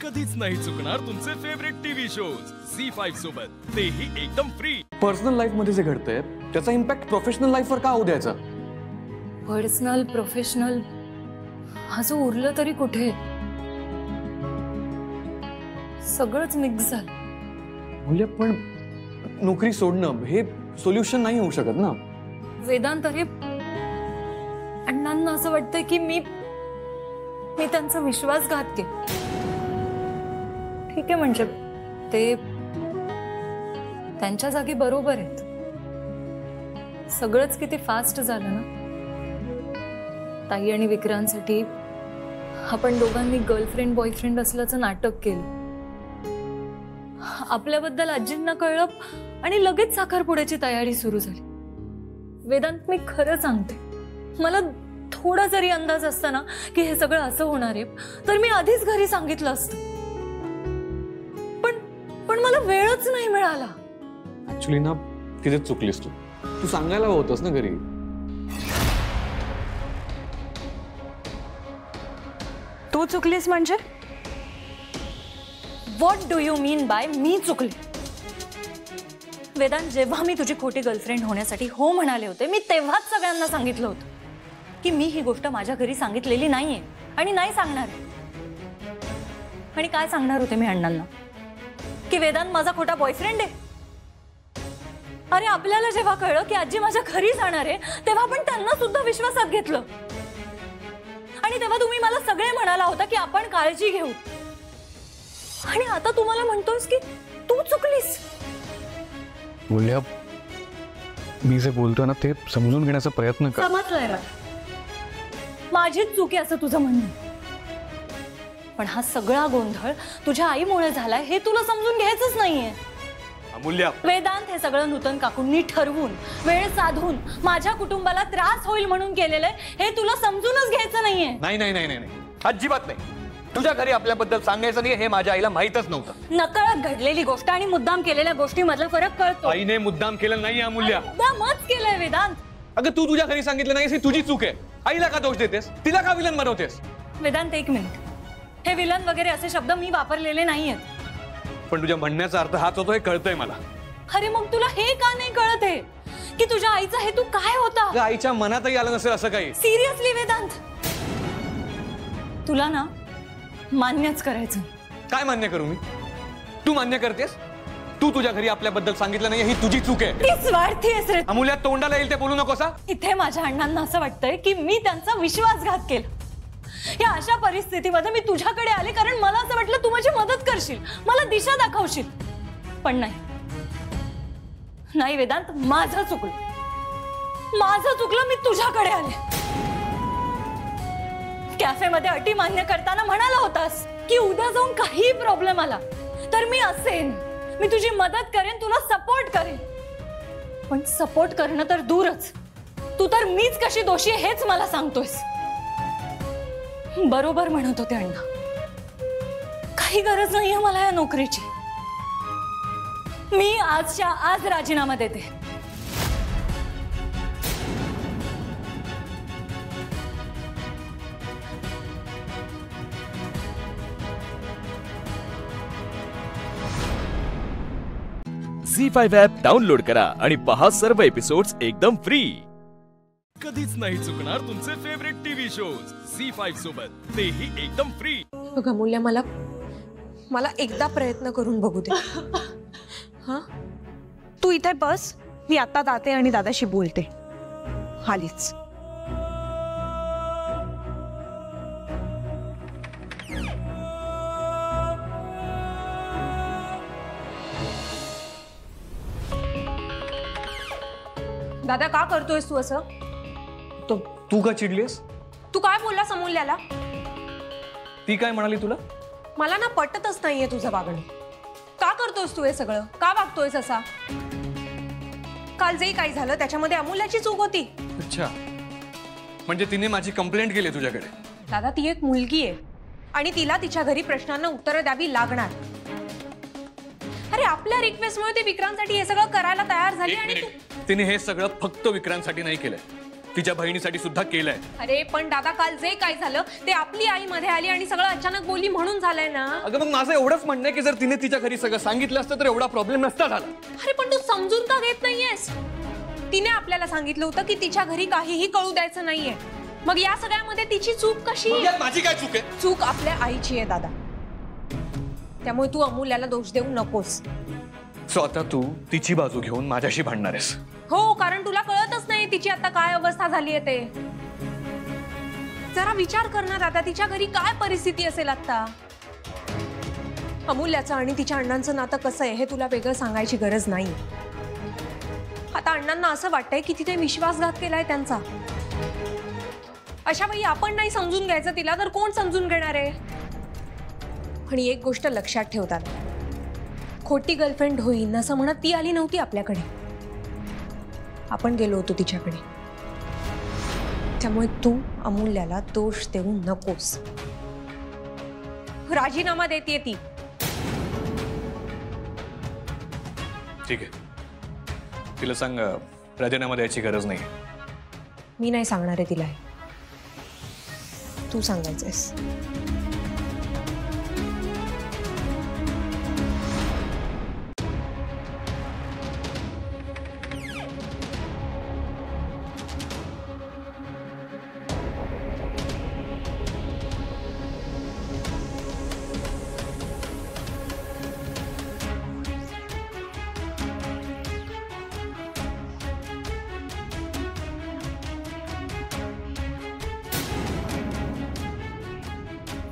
कधीच नाही चुकणार तुमचे फेवरेट टीव्ही शोज झी5 सोबत, तेही एकदम फ्री। पर्सनल लाईफ मध्ये जे घडतंय त्याचा इम्पॅक्ट प्रोफेशनल लाईफवर का होऊ द्यायचा? पर्सनल प्रोफेशनल असं उरलं तरी कुठे, सगळंच मिक्स झालं। म्हणजे पण नोकरी सोडणं हे सोल्युशन नाही होऊ शकत ना वेदांत। अरे अण्णांना असं वाटतंय की मी त्यांचा विश्वासघात केला। ठीक आहे, म्हणजे ते त्यांच्या जागी बरोबर आहेत। सगळंच किती फास्ट झालं ना। ताई आणि विक्रांतसाठी आपण दोघांनी गर्लफ्रेंड बॉयफ्रेंड असल्याचं नाटक केलं। आपल्याबद्दल आजींना कळलं आणि लगेच साखरपुड्याची तयारी सुरू झाली। वेदांत, मी खरं सांगते, मला थोडा जरी अंदाज असता ना की हे सगळं असं होणार आहे तर मी आधीच घरी सांगितलं असतं, पण मला वेळच नाही मिळाला। ऍक्च्युली ना तिथेच चुकलीस तू सांगायला हवं होतंस ना घरी। तू चुकलीस म्हणजे? What do you mean by me चुकली? वेदांत, जेव्हा मी तुझी खोटी गर्लफ्रेंड होण्यासाठी हो म्हणाले होते मी तेव्हाच सगळ्यांना सांगितलं होतं की मी ही गोष्ट माझ्या घरी सांगितलेली नाहीये आणि नाही सांगणार। आणि काय सांगणार होते मी अण्णांना? की वेदांत माझा खोटा बॉयफ्रेंड आहे? अरे आपल्याला जेव्हा कळलं की आजी माझ्या घरी जाणार आहे तेव्हा आपण त्यांना सुद्धा विश्वासात घेतलं आणि तेव्हा तुम्ही मला सगळे म्हणाला होता की आपण काळजी घेऊ, आणि आता तुम्हाला म्हणतोस की तू चुकलीस। बोलल्या, मी जे बोलतोय ना ते समजून घेण्याचा प्रयत्न कर। समजलंय मला, माझीच चूक आहे असं तुझं म्हणणं, पण हा सगळा गोंधळ तुझ्या आईमुळे झालाय हे तुला समजून घ्यायचंच नाहीये। अमूल्य, वेदांत, हे सगळं नूतन काकूंनी ठरवून वेळ साधून माझ्या कुटुंबाला त्रास होईल म्हणून केलेलं आहे हे तुला समजूनच घ्यायचं नाहीये। नाही नाही नाही नाही, अजिबात नाही। तुझ्या घरी आपल्याबद्दल सांगायचं नाही हे माझ्या आईला माहीतच नव्हतं। नकळत घडलेली गोष्ट आणि मुद्दाम केलेल्या गोष्टीमधला फरक कळतो। आईने मुद्दाम केलं नाही अमूल्य। मुद्दामच केलंय वेदांत। अगं तू तुझ्या घरी सांगितलं नाहीस ही तुझी चूक आहे। आईला का दोष देतेस? तिला का विलन बनवतेस? वेदांत, एक मिनिट, हे विलन वगैरे असे शब्द मी वापरलेले नाहीयेत। पण तुझ्या म्हणण्याचा अर्थ हाच होतो हे कळतंय मला। अरे मग तुला हे का नाही कळत आहे की तुझ्या आईचा हेतू काय होता? आईच्या मनातही आलं नसेल असं काही। सिरियसली वेदांत, तुला ना मान्यच करायचं। काय मान्य करू मी? तू मान्य करतेस? तू तुझ्या घरी आपल्याबद्दल सांगितलं नाही ही तुझी चूक आहे। ती स्वार्थी आहेस रे। अमूल्य, तोंडाला येईल ते बोलू नकोसा। इथे माझ्या अण्णांना असं वाटतंय की मी त्यांचा विश्वासघात केला। या अशा परिस्थितीमध्ये मी तुझ्याकडे आले कारण मला असं वाटलं तू माझी मदत करशील, मला दिशा दाखवशील, पण नाही वेदांत, माझं चुकलं, मी तुझ्याकडे आले। कॅफेमध्ये अटी मान्य करताना म्हणाला होतास की उद्या जाऊन काही प्रॉब्लेम आला तर मी असेन, मी तुझी मदत करेन, तुला सपोर्ट करेन, पण सपोर्ट करणं तर दूरच, तू तर मीच कशी दोषी आहे हेच मला सांगतोयस। बरोबर म्हणत होते अण्णा, काही गरज नाहीये मला या नोकरीची। मी आजच्या आज राजीनामा देते। झी5 ॲप डाउनलोड करा आणि पहा सर्व एपिसोड्स एकदम फ्री। कधीच नाही चुकणार तुमचे फेवरेट टीव्ही शोज झी5 सोबत, तेही एकदम फ्री। बघ अमूल्य, मला एकदा प्रयत्न करून बघू दे। हा, तू इथे बस, मी आता जाते आणि दादाशी बोलते। हालीच। दादा, का करतोयस तू असं? तो तू का चिडलीस? तू काय बोललास अमूल्याला? ती काय म्हणाली तुला? मला ना पटतच नाहीये तुझं वागणं। का करतोयस तू हे सगळं? का वागतोयस असा? काल जे काही झालं त्याच्यामध्ये अमूल्याची चूक होती। अच्छा, म्हणजे तिने माझी कंप्लेंट केली तुझ्याकडे? दादा, ती एक मुलगी आहे आणि तिला तिच्या घरी प्रश्नांना उत्तरं द्यावी लागणार। अरे आपल्या रिक्वेस्टमुळे ती विक्रांतसाठी हे सगळं करायला तयार झाली आणि तिने हे सगळं फक्त विक्रांतसाठी नाही केलंय, तिच्या बहिणीसाठी सुद्धा केलंय. अरे पण दादा, काल जे काय झालं ते आपली आई मध्ये आली आणि सगळं अचानक बोली म्हणून झालंय ना. अगं मग माझं एवढंच म्हणणं आहे की जर तिने तिच्या घरी सगळं सांगितलं असतं तर एवढा प्रॉब्लेम नसता झाला. अरे पण तू समजून का घेत नाहीयेस? तिने आपल्याला सांगितलं होतं की तिच्या घरी काहीही कळू द्यायचं नाहीये. मग या सगळ्यामध्ये तिची चूक कशी? मग यात माझी काय चूक आहे? चूक आपल्या आईची आहे दादा. त्यामुळे तू अमूल्याला दोष देऊ नकोस. सो आता तू तिची बाजू घेऊन माझ्याशी भांडणार आहेस? हो, कारण तुला कळतच नाही तिची आता काय अवस्था झालीये ते. जरा विचार करणार आता, तिच्या घरी काय परिस्थिती असेल आता. अमूल्याचं आणि तिच्या अण्णांचं नातं कसं आहे हे तुला वेगळं सांगायची गरज नाही. आता अण्णांना असं वाटतंय की तिथे विश्वासघात केलाय त्यांचा. अशा वेळी आपण नाही समजून घ्यायचं तिला तर कोण समजून घेणार आहे? आणि एक गोष्ट लक्षात ठेवतात, खोटी गर्लफ्रेंड होईन असं म्हणत ती आली नव्हती आपल्याकडे. आपण गेलो होतो तिच्याकडे. त्यामुळे तू अमूल्याला दोष देऊ नकोस. राजीनामा देते ती. ठीक आहे, तिला सांग राजीनामा द्यायची गरज नाही. मी नाही सांगणार आहे तिला हे. तू सांगायचंस.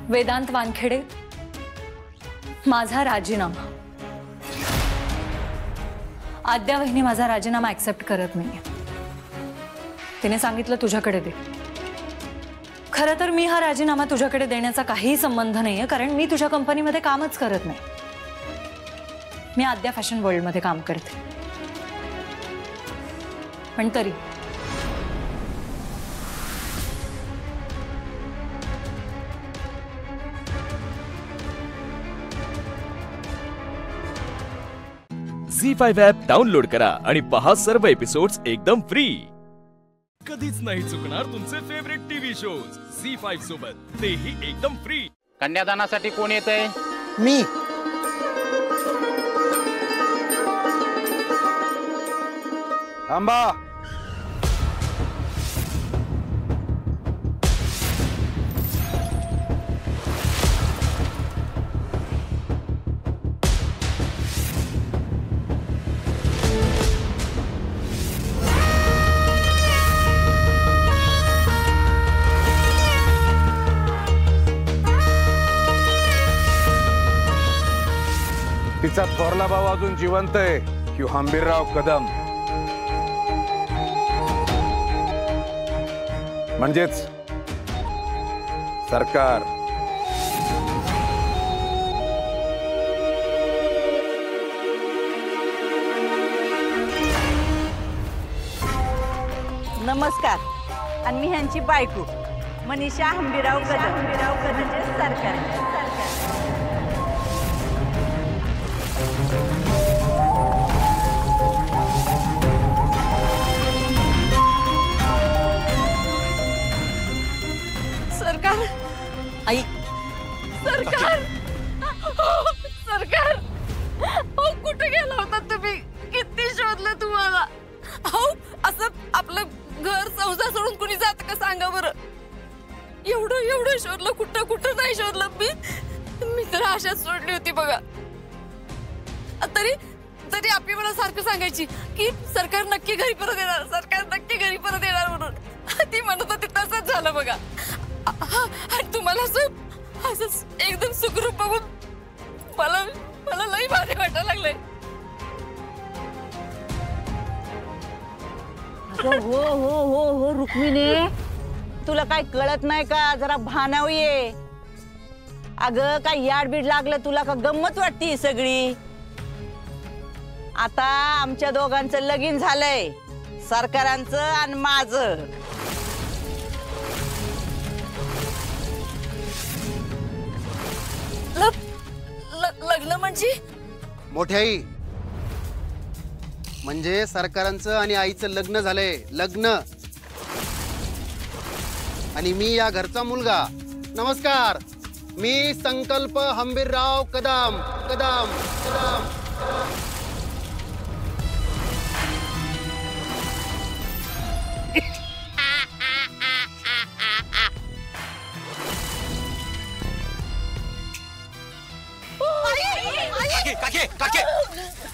वेदांत वानखेडे, माझा राजीनामा. आद्या वहिनी माझा राजीनामा ऍक्सेप्ट करत नाहीये. तिने सांगितलं तुझ्याकडे दे. खरं तर मी हा राजीनामा तुझ्याकडे देण्याचा काहीही संबंध नाहीये, कारण मी तुझ्या कंपनीमध्ये कामच करत नाही. मी आद्या फॅशन वर्ल्डमध्ये काम करते. पण तरी झी5 ॲप डाउनलोड करा आणि पहा सर्व एपिसोड्स एकदम फ्री. कधीच नाही चुकणार तुमचे फेवरेट टीव्ही शोज झी5 सोबत, तेही एकदम फ्री. कन्यादानासाठी कोण येतंय? मी. थांबा. तिचा थोरला भाऊ अजून जिवंत आहे की हंबीरराव कदम, म्हणजेच सरकार. नमस्कार. आणि मी ह्यांची बायको मनीषा हंबीरराव कदम. म्हणजे सरकार. सरकार. आई. सरकार. सरकार. अहो कुठे गेला होता तुम्ही? किती शोधलं तुम्हाला? अहो असं आपलं घर संसार सोडून कुणी जात का सांगा बरं? एवढं शोधलं, कुठं नाही शोधलं मी तर आशाच सोडली होती बघा. तरी आपली मला सारखं सांगायची की सरकार नक्की घरी परत येणार, सरकार नक्की घरी परत येणार म्हणून. ती म्हणत होती तसंच झालं बघा. आणि तुम्हाला असं एकदम सुखरूप बघून मला लई भारी वाटायला लागलंय. हो रुक्मिणी, तुला काय कळत नाही का? जरा भानाव ये. अगं काय याडबीड लागलं तुला का? गंमत वाटती सगळी. आता आमच्या दोघांचं लगीन झालंय, सरकारांचं आणि माझं. लग्न म्हणजे? मोठ्याई म्हणजे सरकारांचं आणि आईचं लग्न झालंय. लग्न. आणि मी या घरचा मुलगा. नमस्कार, मी संकल्प हंबीरराव कदम कदम कदम. काके काके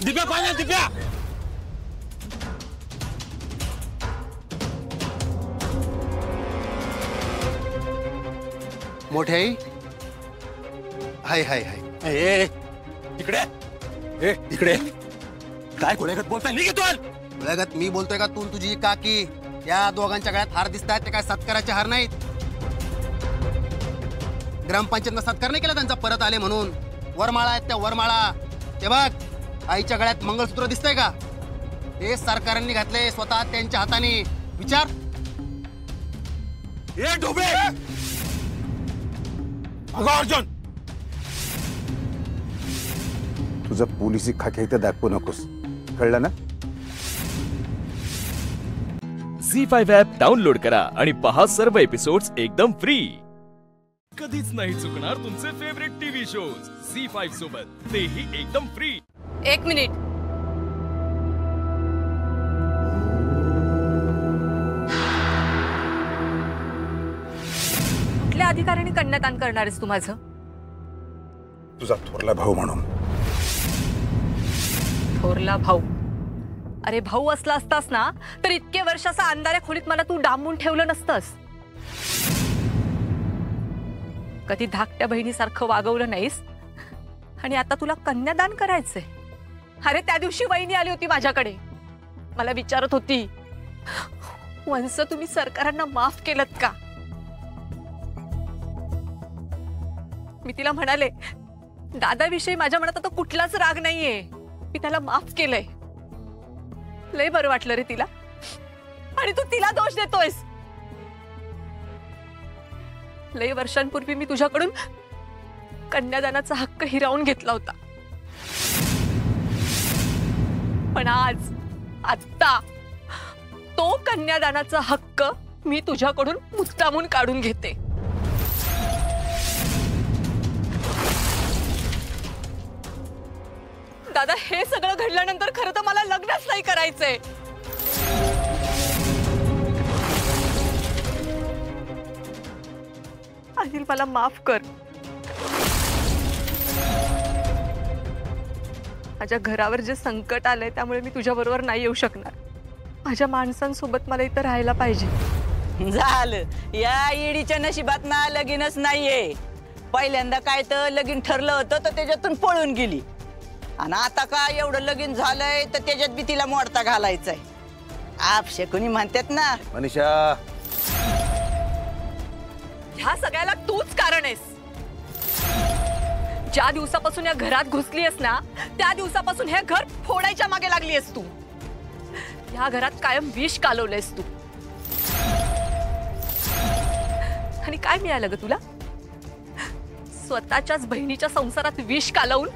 दिव्या पाहिजे दिव्या. मोठे आई. हाय हाय हाय. ए इकडे ए इकडे काय कोळ्यागत बोलताय निघितोल. लगत मी बोलतोय का तू तुझी काकी? या दोघांच्या गळ्यात हार दिसतात ते काय सत्काराचे हार नाहीत. ग्रामपंचायतनं सत्कार नाही केला त्यांचा परत आले म्हणून. वरमाळा आहेत त्या वरमाळा. ते बघ आईच्या गळ्यात मंगळसूत्र दिसतंय का? हे सरकारने घातले स्वतः त्यांच्या हाताने. विचार. ए ढोबळे अगं अर्जुन तुझं पोलिसी खाके इथं दाखवू नकोस, कळलं ना? झी5 ॲप डाउनलोड करा आणि पहा सर्व एपिसोड्स एकदम फ्री. कधीच नाही चुकणार तुमचे फेवरेट टीव्ही शोज झी5 सोबत, तेही एकदम फ्री. 1 मिनिट. कुठल्या अधिकाऱ्याने कन्यादान करणार आहेस तू माझं? तुझा थोरला भाऊ म्हणून. थोरला भाऊ? अरे भाऊ असला असतास ना तर इतके वर्ष असा अंधाऱ्या खोलीत मला तू डांबून ठेवलं नसतंस. कधी धाकट्या बहिणीसारखं वागवलं नाहीस आणि आता तुला कन्यादान करायचंय. अरे त्या दिवशी वहिनी आली होती माझ्याकडे, मला विचारत होती, वंश तुम्ही सरकारांना माफ केलत का? मी तिला म्हणाले दादाविषयी माझ्या मनात आता कुठलाच राग नाहीये, मी त्याला माफ केलंय. लय बरं वाटलं रे तिला. आणि तू तिला दोष देतोयस. लय वर्षांपूर्वी मी तुझ्याकडून कन्यादानाचा हक्क हिरावून घेतला होता, पण आता तो कन्यादानाचा हक्क मी तुझ्याकडून मुद्दामून काढून घेते. दादा हे सगळं घडल्यानंतर खरं तर मला लग्नच नाही करायचंय. अनिल मला माफ कर. माझ्या घरावर जे संकट आलंय त्यामुळे मी तुझ्या बरोबर नाही येऊ शकणार. माझ्या माणसांसोबत मला इथं राहायला पाहिजे. झालं या ईडीच्या नशिबात ना लगीनच नाहीये. पहिल्यांदा काय तर लगीन ठरलं होतं तर त्याच्यातून पळून गेली, आणि आता काय एवढं लगीन झालंय तर त्याच्यात बी तिला मोडता घालायचंय. आपशे कोणी म्हणतात ना. मनीषा, ह्या सगळ्याला तूच कारण आहेस. ज्या दिवसापासून या घरात घुसली आहेस ना त्या दिवसापासून हे घर फोडायच्या मागे लागली आहेस तू. या घरात कायम विष कालवलंयस तू. आणि काय मिळालं ग तुला? स्वतःच्याच बहिणीच्या संसारात विष कालवून.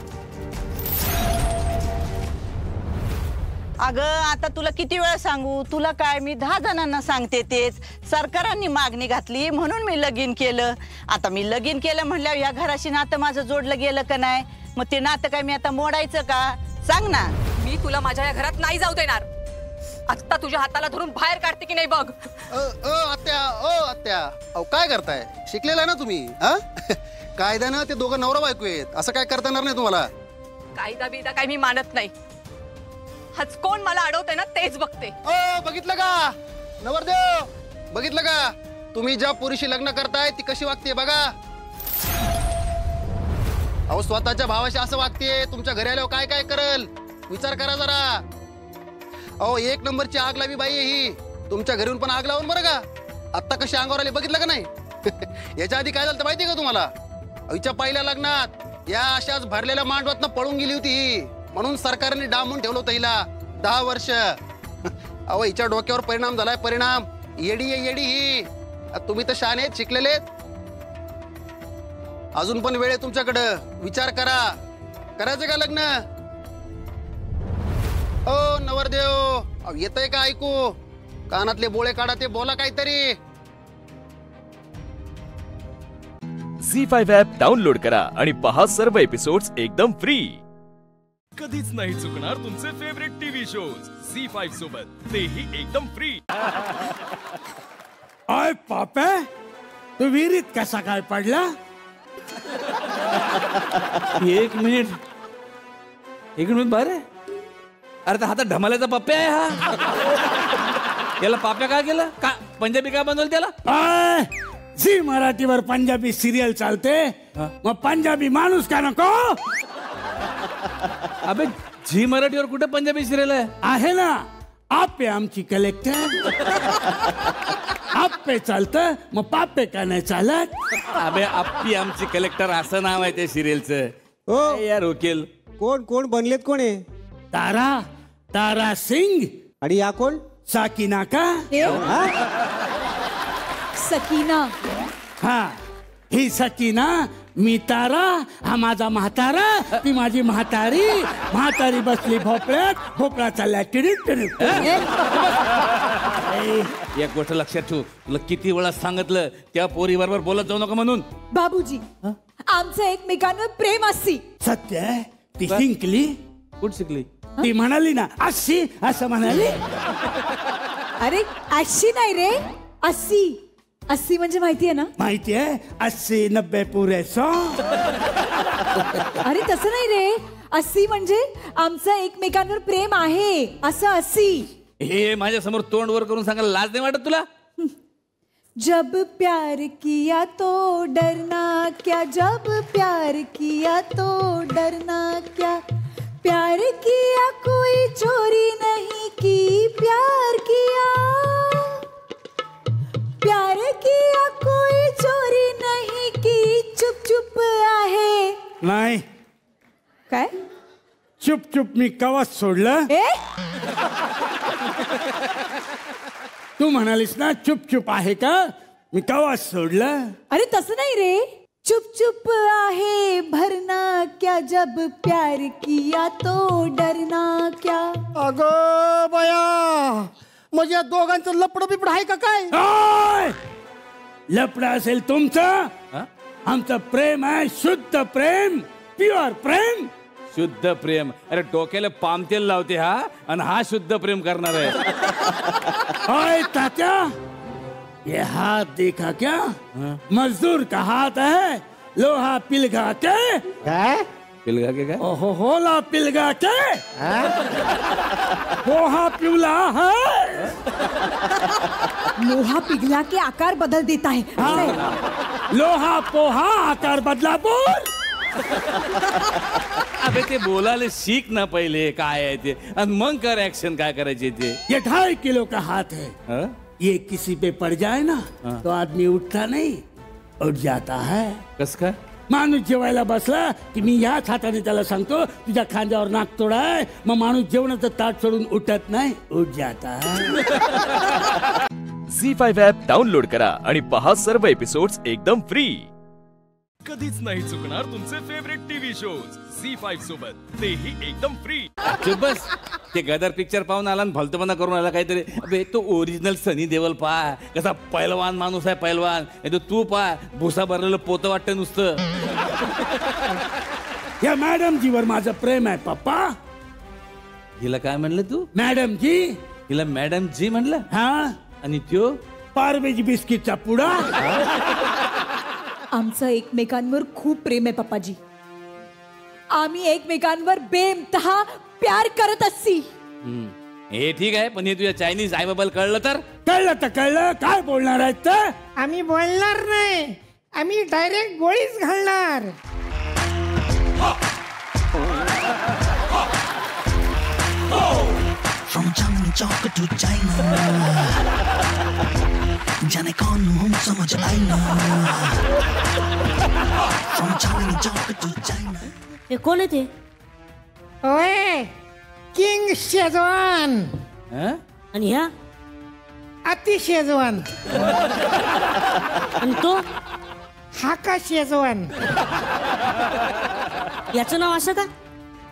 अगं आता तुला किती वेळा सांगू, तुला काय मी 10 जणांना सांगते तेच. सरकारांनी मागणी घातली म्हणून मी लगीन केलं. आता मी लगीन केलं म्हणल्यावर या घराशी नातं माझं जोडलं गेलं का नाही? मग ते नातं काय मी आता मोडायचं का? सांग ना. मी तुला माझ्या या घरात नाही जाऊ देणार. आता तुझ्या हाताला धरून बाहेर काढते की नाही बघ. आत्या अहो काय करताय? शिकलेला ना तुम्ही? कायद्यानं ते दोघं नवरा बायको आहेत, असं काय करता येणार नाही तुम्हाला. कायदा बिदा काय मी मानत नाही. हाच कोण मला अडवतंय ना तेच बघते. बघितलं का नवरदेव? बघितलं का तुम्ही ज्या पुरुषी लग्न करताय ती कशी वागते बघा. अहो स्वतःच्या भावाशी असं वागते, तुमच्या घरी आल्यावर काय काय करल विचार करा जरा. अहो 1 नंबरची आग लावी बाई ही. तुमच्या घरून पण आग लावून बरं का. आत्ता कशी अंगावर आली बघितलं का नाही? याच्या आधी काय झालं माहितीये का तुम्हाला? हिच्या पहिल्या लग्नात या अशाच भरलेल्या मांडवातनं पळून गेली होती ही, म्हणून सरकारने डांबून ठेवलं होतं हिला 10 वर्ष. अहो हिच्या डोक्यावर परिणाम झालाय. परिणाम. येडी आहे येडी ही. तुम्ही तर शहाणे आहेत, शिकलेले आहेत. अजून पण वेळ आहे तुमच्याकडं, विचार करा. करायचं का लग्न? ओ नवरदेव येतंय का ऐकू? कानातले बोळे काढा, ते बोला काहीतरी. झी5 ॲप डाउनलोड करा आणि पहा सर्व एपिसोड्स एकदम फ्री. कधीच नाही चुकणार तुमचे फेवरेट टीव्ही शोज झी5 सोबत, तेही एकदम फ्री. ओय पापे, तू विहिरीत कसा काय पडला? एक मिनिट बरं. अरे तर हातात ढमाल्याचा पप्प्या आहे हा. याला पाप्या काय केलं? का पंजाबी काय बनवलं त्याला? झी मराठीवर पंजाबी सिरियल चालते, मग पंजाबी माणूस का नको? अबे झी मराठीवर कुठे पंजाबी सिरियल आहे ना. आपे आमची कलेक्टर. आपे चालतं मग पापे का नाही चालत? अबे आप्पी आमची कलेक्टर असं नाव आहे त्या सिरियलचं. हो यार वकील. कोण कोण बनलेत? कोण आहे? तारा सिंग. आणि या कोण? साकिना का? सकीना. हा, ही सकीना, मी तारा, हा माझा म्हातारा, ती माझी म्हातारी बसली भोपळ्यात, भोपळा चालला टिरीट. एक गोष्ट लक्षात ठेव, तुला किती वेळा सांगितलं त्या पोरी बरोबर बोलत जाऊ नका म्हणून. बाबूजी, आमचं एकमेकांवर प्रेम असती. सत्य आहे. ती शिंकली. कुठं शिकली? ती म्हणाली ना अस्सी, असं म्हणाली. अरे 80 नाही रे, 80 म्हणजे माहितीये ना? माहितीये. 80 90 पुरे 100. अरे तसं नाही रे, 80 म्हणजे आमचं एकमेकांवर प्रेम आहे असं 80. हे माझ्या समोर तोंड वर करून सांगायला लाज नाही वाटत तुला? जब प्यार किया तो डरना क्या, जब प्यार किया तो डरना क्या, प्यार किया कोई चोरी नहीं की, प्यार किया कोई चोरी नहीं की, चुप चुप आहे. नाही काय? चुप मी कवच सोडलं. तू म्हणालीस ना चुप आहे का, मी कवच सोडलं. अरे तसं नाही रे, चुप आहे भरना क्या, जब प्यार किया तो डरना क्या. अगं बया, म्हणजे या दोघांचं लपडं बिपड आहे का काय? लपडं असेल तुमचं, आमचं प्रेम आहे शुद्ध प्रेम, प्युअर प्रेम. शुद्ध प्रेम? अरे डोक्याला पाम तेल लावते हा, आणि हा शुद्ध प्रेम करणार आहे. ओए तात्या, ये हाथ देखा क्या? मजदूर का हाथ है, लोहा पिलगा के. पिलगा के काय? ओहो होला पिलगा के. पोहा पिवला है. लोहा पिघला के आकार बदल देता है. लोहा पोहा आकार बदला बोल. अबे ते बोलायला शिक ना पहिले काय आहे ते, आणि मग कर ऍक्शन काय करायचे ते. ये 2.5 किलो का हाथ है. ये किसी पे पड़ जाए ना तो आदमी उठता नहीं, उठ जाता है. कस काय? माणूस जेवायला बसला की मी याच हाताने त्याला सांगतो तुझ्या खांद्यावर नाक तोडाय, मग माणूस जेवणाचं ताट सोडून उठत नाही, उठ जाता है. झी5 ॲप डाउनलोड करा आणि पहा सर्व एपिसोड्स एकदम फ्री. कधीच नाही चुकणार तुमचे फेवरेट टीव्ही शोज झी5 सोबत, तेही एकदम फ्री. चुप बस. ते गदर पिक्चर पाहून आला आणि भलतपणा करून आला काहीतरी. अबे तो ओरिजिनल सनी देवल पा, कसा पैलवान माणूस आहे पैलवान. तू पा भुसा भरलेलं पोतं वाटतं नुसतं. या मॅडम जीवर माझं प्रेम आहे पप्पा. हिला काय म्हणलं तू? मॅडम जी. हिला मॅडम जी म्हणलं? हा. आणि त्यो पारबेजी बिस्किटचा पुडा. आमचं एकमेकांवर खूप प्रेम आहे पप्पाजी. आम्ही एकमेकांवर बेमतहा प्यार करत असती. हे ठीक आहे, पण हे तुझ्या चायनीज आई बाबाला कळलं तर? कळलं. काय बोलणार आहेत तर? आम्ही बोलणार नाही, आम्ही डायरेक्ट गोळीच घालणार. From Changni Chowk to China, जाने कौन हूँ समझ आई ना. From Changni Chowk to China. हे कोण आहे ते? ओए, किंग शेजवान. आणि ह्या अति शेजवान. आणि तो हाका शेजवान. याचं नाव असं का?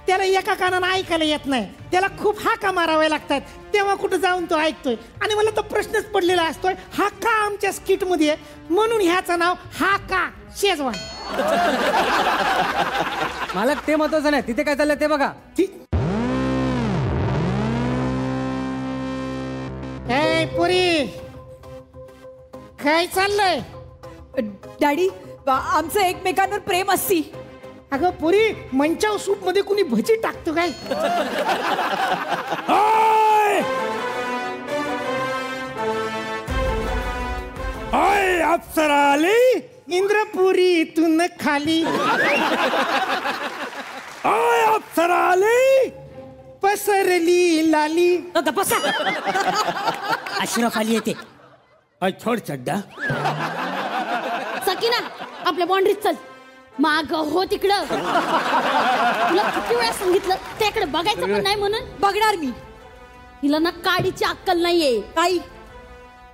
त्याला एका कानानं ऐकायला येत नाही, त्याला खूप हाका मारावे लागतात, तेव्हा कुठं जाऊन तो ऐकतोय. आणि मला तो प्रश्नच पडलेला असतोय, हा का आमच्या स्किट मध्ये, म्हणून ह्याचं नाव हाका शेजवान. मालक ते महत्वाचं नाही, तिथे काय चाललंय ते बघा. ए पुरी, काय चाललंय? डॅडी, आमचं एकमेकांवर प्रेम असती. अगं पुरी, मंचाव सूप मध्ये कुणी भजी टाकतो काय? ओय अप्सरा आली. इंद्रपुरी तून खाली. ओय अप्सरा आली. पसरली लाली. अशरफ आली येते. छोड चड्डा. सकीना, आपल्या बाउंड्रीत चल. माग हो तिकडं. तुला किती वेळा सांगितलं त्याकडे बघायचं पण नाही म्हणून. बघणार मी. हिला ना काडीची अक्कल नाहीये. आई,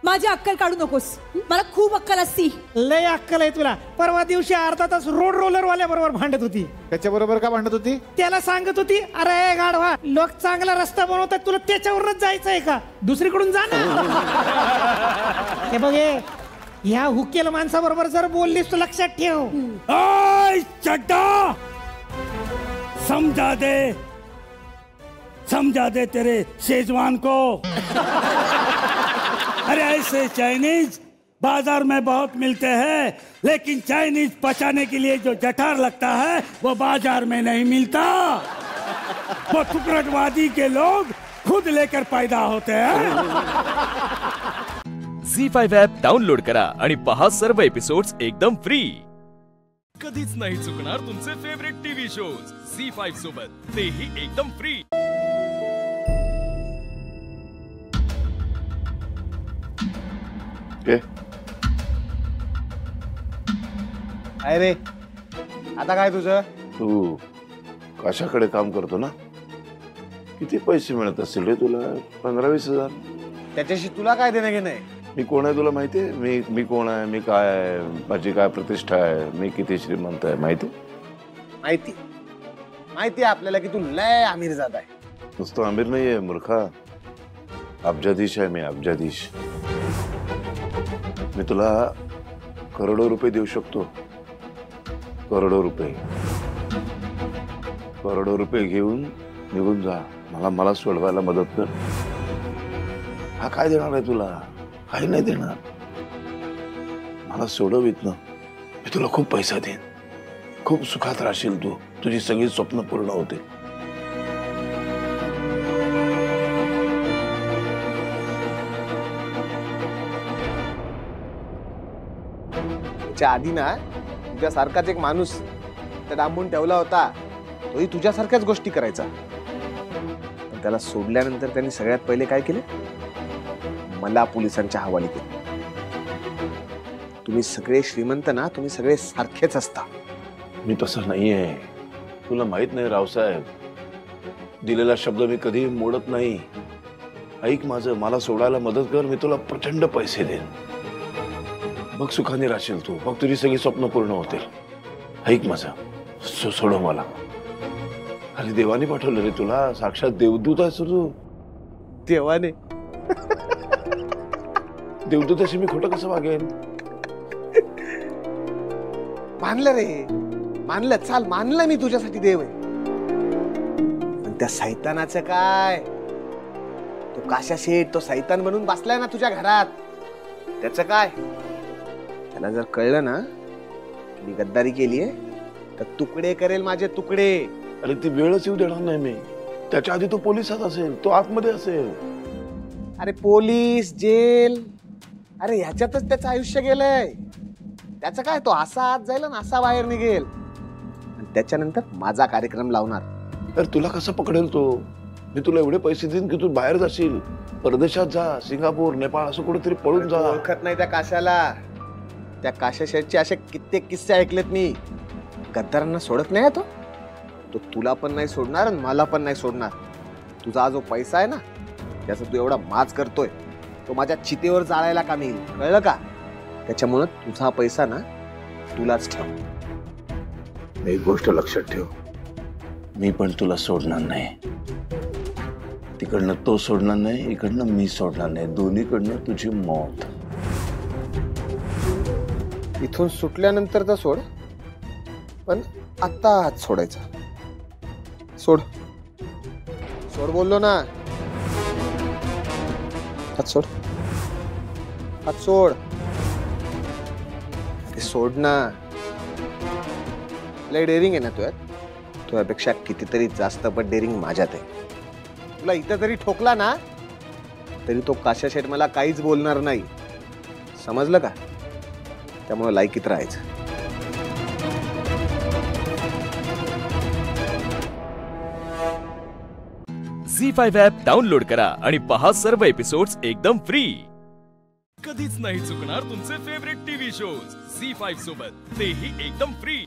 माझी अक्कल काढू नकोस. मला खूप अक्कल असती. लय अक्कल आहे तुला. परवा दिवशी अर्धा तास रोड रोलर वाल्या बरोबर भांडत होती. त्याच्या बरोबर का भांडत होती? त्याला सांगत होती, अरे गाढवा, लोक चांगला रस्ता बनवतात, तुला त्याच्यावरच जायचंय का? दुसरीकडून जा ना. हे बघ, ह्या हुकेल माणसाबरोबर जर बोललीस तर लक्षात ठेव. ओय चड्डा, समझा दे तेरे शेजवान को. अरे ऐसे चाइनीज बाजार में बहुत मिलते हैं, लेकिन चाइनीज पचाने के लिए जो जठार लगता है वो बाजार में नहीं मिलता. वो टुकड़वादी के लोग खुद लेकर पैदा होते हैं. झी5 ॲप डाउनलोड करा आणि पहा सर्व एपिसोड्स एकदम फ्री. कधीच नाही चुकणार तुमचे फेवरेट टीव्ही शोज झी5 सोबत, तेही एकदम फ्री. रे आता काय तुझं? तू कशाकडे काम करतो ना? किती पैसे मिळत असतील रे तुला? 15-20 हजार. त्याच्याशी तुला काय देणं घेणं आहे? मी कोण आहे तुला माहितीये? मी कोण आहे, मी काय आहे, माझी काय प्रतिष्ठा आहे, मी किती श्रीमंत आहे माहिती? माहिती आपल्याला की तू लय अमीरजादा आहे. नुसतं अमीर नाहीये मूर्खा, अब्जाधीश आहे मी. अब्जाधीश. मी तुला करोडो रुपये देऊ शकतो. करोडो रुपये घेऊन निघून जा. मला सोडवायला मदत कर. हा काय देणार आहे तुला? काही नाही देणार. मला सोडव इथनं. मी तुला खूप पैसा देईन. खूप सुखात राहशील तू. तुझी सगळी स्वप्न पूर्ण होते. आधी ना तुझ्यासारखाच एक माणूस त्या डांबून ठेवला होता. तोही तुझ्यासारख्याच गोष्टी करायचा. पण त्याला सोडल्यानंतर त्यांनी सगळ्यात पहिले काय केलं? मला पोलिसांच्या हवाली केलं. तुम्ही सगळे श्रीमंत ना, तुम्ही सगळे सारखेच असता. मी तसं नाहीये. तुला माहित नाही रावसाहेब, दिलेला शब्द मी कधी मोडत नाही. ऐक माझं, मला सोडायला मदत कर. मी तुला प्रचंड पैसे देईन. मग सुखाने राहशील तू. मग तुझी सगळी स्वप्न पूर्ण होतील. ऐक माझं, सोडव मला. अरे देवाने पाठवलं रे तुला. साक्षात देवदूत आहेस तू. देवाने? देवदूताशी मी खोटं कसं वागेन? मानलं रे, मानलं. चाल, मानलं मी तुझ्यासाठी देव आहे. पण त्या सैतानाचं काय? तो काशा शेठ, तो सैतान बनून बसलाय ना तुझ्या घरात. त्याचं काय? त्याला जर कळलं ना मी गद्दारी केलीये तर तुकडे करेल माझे तुकडे. अरे ती वेळच येऊ देणार नाही मी. त्याच्या आधी तो पोलिसात असेल, तो आतमध्ये असेल. अरे पोलीस, जेल, अरे ह्याच्यातच त्याचं आयुष्य गेलंय. त्याचं काय? तो असा आत जाईल ना असा बाहेर निघेल. आणि त्याच्यानंतर माझा कार्यक्रम लावणार. तर तुला कसं पकडेल तो? मी तुला एवढे पैसे देईन की तू बाहेर जाशील. परदेशात जा, सिंगापूर, नेपाळ, असं कुठेतरी पळून जा. ओळखत नाही त्या काशाला. त्या काशा शेठचे असे कित्येक किस्से ऐकलेत मी. गद्दारांना सोडत नाही तो. तो तुला पण नाही सोडणार आणि मला पण नाही सोडणार. तुझा जो पैसा आहे ना, त्याचा तू एवढा माज करतोय, तो माझ्या चितेवर जाळायला कामी येईल. कळलं का? त्याच्यामुळे तुझा पैसा ना तुलाच ठेव. एक गोष्ट लक्षात ठेव, मी पण तुला सोडणार नाही. तिकडनं तो सोडणार नाही, इकडनं मी सोडणार नाही. दोन्हीकडनं तुझी मौत. इथून सुटल्यानंतर तर सोड, पण आत्ता हात सोडायचा. सोड सोड बोललो ना. हात सोड, हात सोड. सोड ना. लय डेअरिंग आहे ना तू. तुझ्यापेक्षा कितीतरी जास्त पण डेअरिंग माझ्यात आहे. तुला इथं तरी ठोकला ना तरी तो काशा शेठ मला काहीच बोलणार नाही. समजलं का? त्यामुळे लायकीत राहायचं. झी5 ॲप डाउनलोड करा आणि पहा सर्व एपिसोड्स एकदम फ्री. कधीच नाही चुकणार तुमचे फेवरेट टीव्ही शोज झी5 सोबत, तेही एकदम फ्री.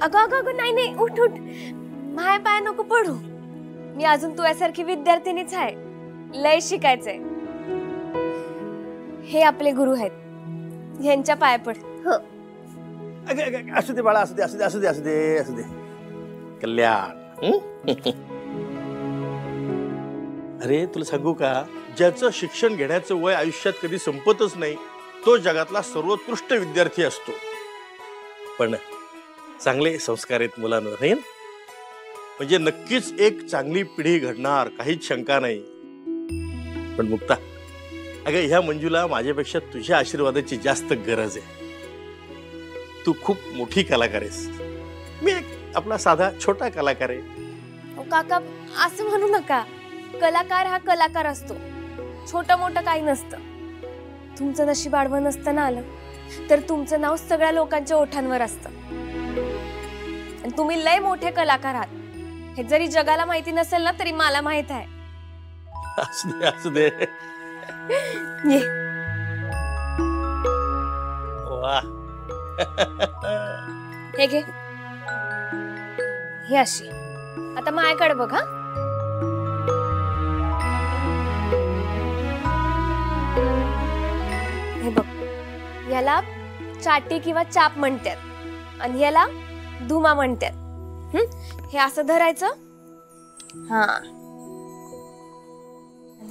अगं अगं अगं नाही नाही, उठ उठ. माय पाय नको पडू. मी अजून तुझ्यासारखी विद्यार्थिनीच आहे. लय शिकायचंय. हे आपले गुरु आहेत, यांच्या पाया पड. हो. असू दे बाळा, असू दे असू दे असू दे असू दे असू दे. कल्याण. अरे तुला सांगू का, ज्याचं शिक्षण घेण्याचं वय आयुष्यात कधी संपतच नाही तो जगातला सर्वोत्कृष्ट विद्यार्थी असतो. पण चांगले संस्कार आहेत मुलांवर, नाही म्हणजे नक्कीच एक चांगली पिढी घडणार, काहीच शंका नाही. पण मुक्ता, अगं ह्या मंजूला माझ्यापेक्षा तुझ्या आशीर्वादाची जास्त गरज आहे. तू खूप मोठी कलाकार आहेस, मी एक आपला साधा छोटा कलाकार आहे. काका असं म्हणू नका. कलाकार हा कलाकार असतो, छोट मोठं काही नसतं. तुमचं नशीब आडवं नसतं ना आलं तर तुमचं नाव सगळ्या लोकांच्या ओठांवर असतं. आणि तुम्ही लय मोठे कलाकार आहात हे जरी जगाला माहिती नसेल ना तरी मला माहित आहे. असू दे असू दे. ये. वा. हे घे. हे अशी. आता माझ्याकडे बघ. हा हे बघ, याला चाटी किंवा चाप म्हणतात आणि याला धुमा म्हणतात. हे असं धरायचं. हा,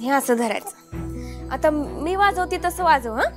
हे असं धरायचं. आता मी वाजवते तसं वाजव. हा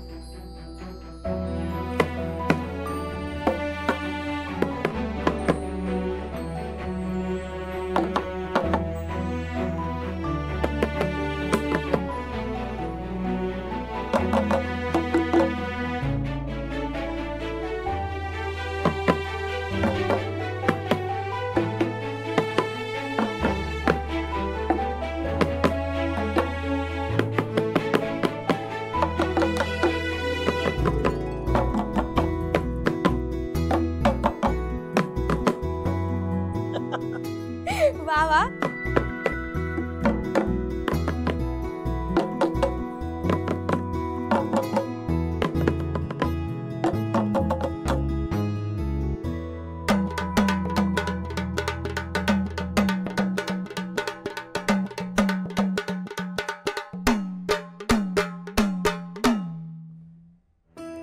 वा वा.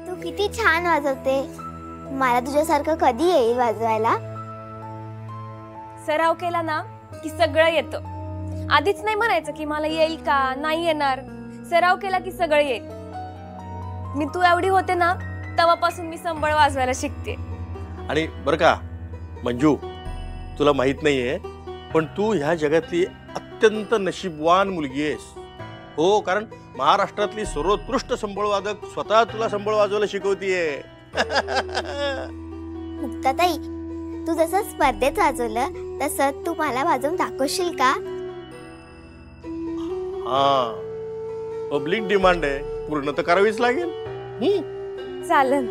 तू किती छान वाजवते. मला तुझ्यासारखं कधी येईल वाजवायला? सराव केला ना की सगळं येतं. आधीच नाही म्हणायचं की मला येईल का नाही येणार. सराव केला की सगळं येईल. मी तू एवढी होते ना तेव्हापासून मी संबळ वाजवायला शिकते. आणि बरं का मंजू, तुला माहित नाहीये पण तू ह्या जगातली अत्यंत नशीबवान मुलगी आहेस. हो, कारण महाराष्ट्रातली सर्वोत्कृष्ट संबळवादक स्वतः तुला संबळ वाजवायला शिकवतीये. मुक्ताताई, तू जसं स्पर्धेत वाजवलं तसं तू मला वाजवून दाखवशील का? हा, पब्लिक डिमांड आहे, पूर्ण तर करावीच लागेल. चालेल.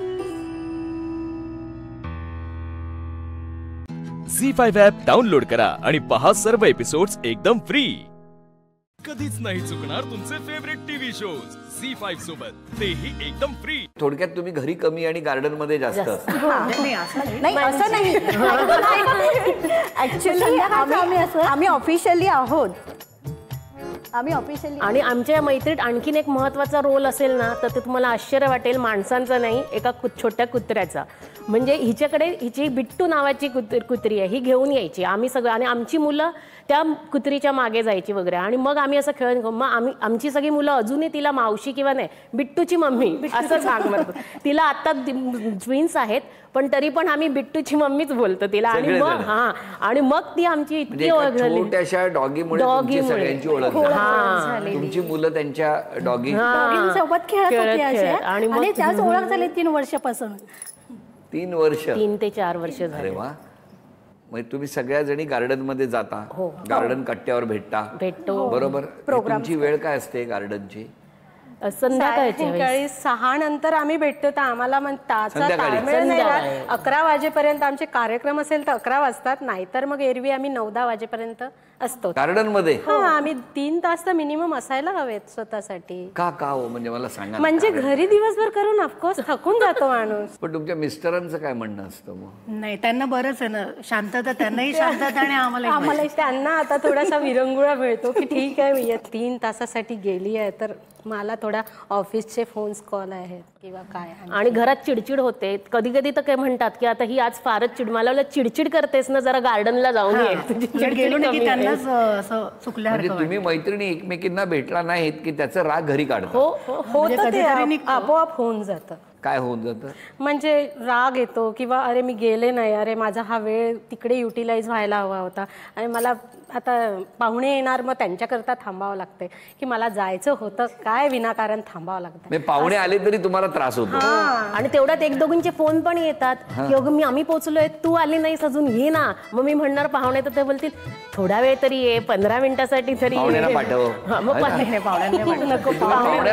झी5 ॲप डाउनलोड करा आणि पहा सर्व एपिसोड्स एकदम फ्री. कधीच नाही चुकणार तुमचे फेवरेट टीव्ही शोज झी5 सोबत, तेही एकदम फ्री. थोडक्यात तुम्ही घरी कमी आणि गार्डन मध्ये जास्त. नाही असं नाही. ऍक्च्युली आम्ही ऑफिशियली आहोत आम्ही ऑफिशियली आणि आमच्या मैत्रीत आणखीन एक महत्त्वाचा रोल असेल ना तर ते तुम्हाला आश्चर्य वाटेल, माणसांचा नाही, एका छोट्या कुत्र्याचा. म्हणजे हिच्याकडे हिची बिट्टू नावाची कुत्री आहे, ही घेऊन यायची आम्ही सगळं, आणि आमची मुलं त्या कुत्रीच्या मागे जायची वगैरे, आणि मग आम्ही असं खेळून मग आमची सगळी मुलं अजूनही तिला मावशी किंवा नाही बिट्टूची मम्मी असं सांग म्हणतो. तिला आता ट्विन्स आहेत पण तरी पण आम्ही बिट्टूची मम्मीच बोलतो तिला. आणि मग आणि मग ती आमची इतकी ओळख झाली. छोट्याशा डॉगीमुळे तुमची सगळ्यांची ओळख झाली. तुमची मुलं त्यांच्या डॉगींसोबत खेळत होती आणि त्याच ओळख झाली 3 वर्षापासून. 3 वर्ष 3 ते 4 वर्ष झाले. अरे वा. मग तुम्ही सगळ्या जणी गार्डन मध्ये जाता, गार्डन कट्ट्यावर भेटतो बरोबर. तुमची वेळ काय असते गार्डनची? संध्याकाळी 6 नंतर आम्ही भेटतो तर आम्हाला म्हणतात 11 वाजेपर्यंत आमचे कार्यक्रम असेल तर 11 वाजतात, नाहीतर मग एरवी आम्ही 9-10 वाजेपर्यंत असतो गार्डन मध्ये. आम्ही 3 तास तर मिनिमम असायला हवेत स्वतःसाठी. का हो म्हणजे मला सांगा. म्हणजे घरी दिवसभर करून ऑफकोर्स थकून जातो माणूस. पण तुमच्या मिस्टरांचं काय म्हणणं असतं मग? नाही, त्यांना बरंच आहे ना शांतता, त्यांनाही शांतता आणि आम्हाला त्यांना आता थोडासा विरंगुळा मिळतो की ठीक आहे 3 तासासाठी गेली आहे तर मला थोडा ऑफिसचे फोन्स कॉल आहेत किंवा काय. आणि घरात चिडचिड होते कधी कधी, तर काय म्हणतात की आता ही आज फारच मला चिडचिड करतेस ना, जरा गार्डनला जाऊन ये. म्हणजे तुम्ही मैत्रिणी एकमेकींना भेटला नाहीत की त्याचा राग घरी काढतो? आपोआप होऊन जातं. काय होऊन जातं म्हणजे राग येतो किंवा अरे मी गेले नाही, अरे माझा हा वेळ तिकडे युटिलाइज व्हायला हवा होता आणि मला आता पाहुणे येणार मग त्यांच्याकरता थांबावं लागतंय की मला जायचं होतं काय विनाकारण थांबावं लागतं. पाहुणे आले तरी तुम्हाला त्रास होतो. आणि तेवढ्यात 1-2चे फोन पण येतात की अगं आम्ही पोहोचलोय तू आली नाहीस अजून, ये ना. मग मी म्हणणार पाहुणे तर ते बोलतील थोडा वेळ तरी ये, 15 मिनिटासाठी तरी पाहुण्याला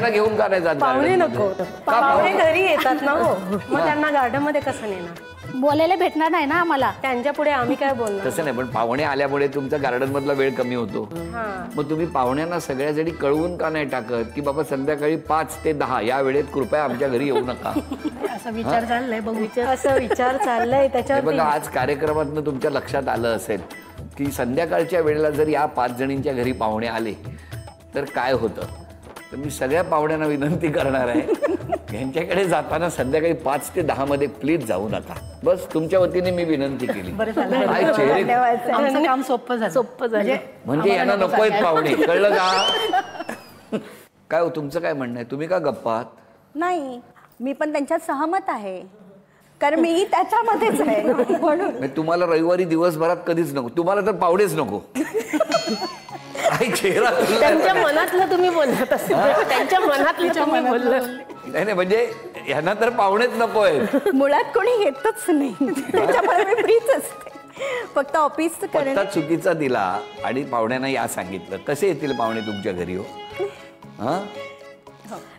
घेऊन का नाही जात? पाहुणे नको, पाहुणे घरी येतात ना. हो मग त्यांना गार्डन मध्ये कसं नेणार? बोलायला भेटणार नाही ना आम्हाला, त्यांच्या पुढे आम्ही काय बोलणार? तसं नाही, पण पाहुणे आल्यामुळे तुमचा गार्डन मधला वेळ कमी होतो. मग तुम्ही पाहुण्यांना सगळ्या जणी कळवून का नाही टाकत की बाबा संध्याकाळी 5 ते 10 या वेळेत कृपया आमच्या घरी येऊ नका? असं विचार चाललाय बघू. असं विचार चाललाय त्याच्यावर. बघा आज कार्यक्रमातनं तुमच्या लक्षात आलं असेल की संध्याकाळच्या वेळेला जर या 5 जणींच्या घरी पाहुणे आले तर काय होतं. तर मी सगळ्या पाहुण्यांना विनंती करणार आहे यांच्याकडे जाताना संध्याकाळी 5 ते 10 मध्ये प्लीज जाऊ नका. बस तुमच्या वतीने मी विनंती केली. काम सोपं झालं. म्हणजे यांना नको आहेत पाहुणे, कळलं का? काय हो तुमचं काय म्हणणं आहे? तुम्ही का गप्पा आहात? नाही, मी पण त्यांच्यात सहमत आहे कारण मीही त्याच्यामध्येच आहे म्हणून. तुम्हाला रविवारी दिवसभरात कधीच नको, तुम्हाला तर पाहुणेच नको. त्यांच्या मनातलं तुम्ही बोलत असाल, त्यांच्या मनातलं तुम्ही बोललं. नाही म्हणजे यांना तर पाहुणेच नको आहेत. मुळात कोणी येतच नाही त्याच्यामुळे मी फ्रीच असते, फक्त ऑफिस पत्ता चुकीचा दिला आणि पाहुण्यांना या सांगितलं, कसे येतील पाहुणे तुमच्या घरी? हो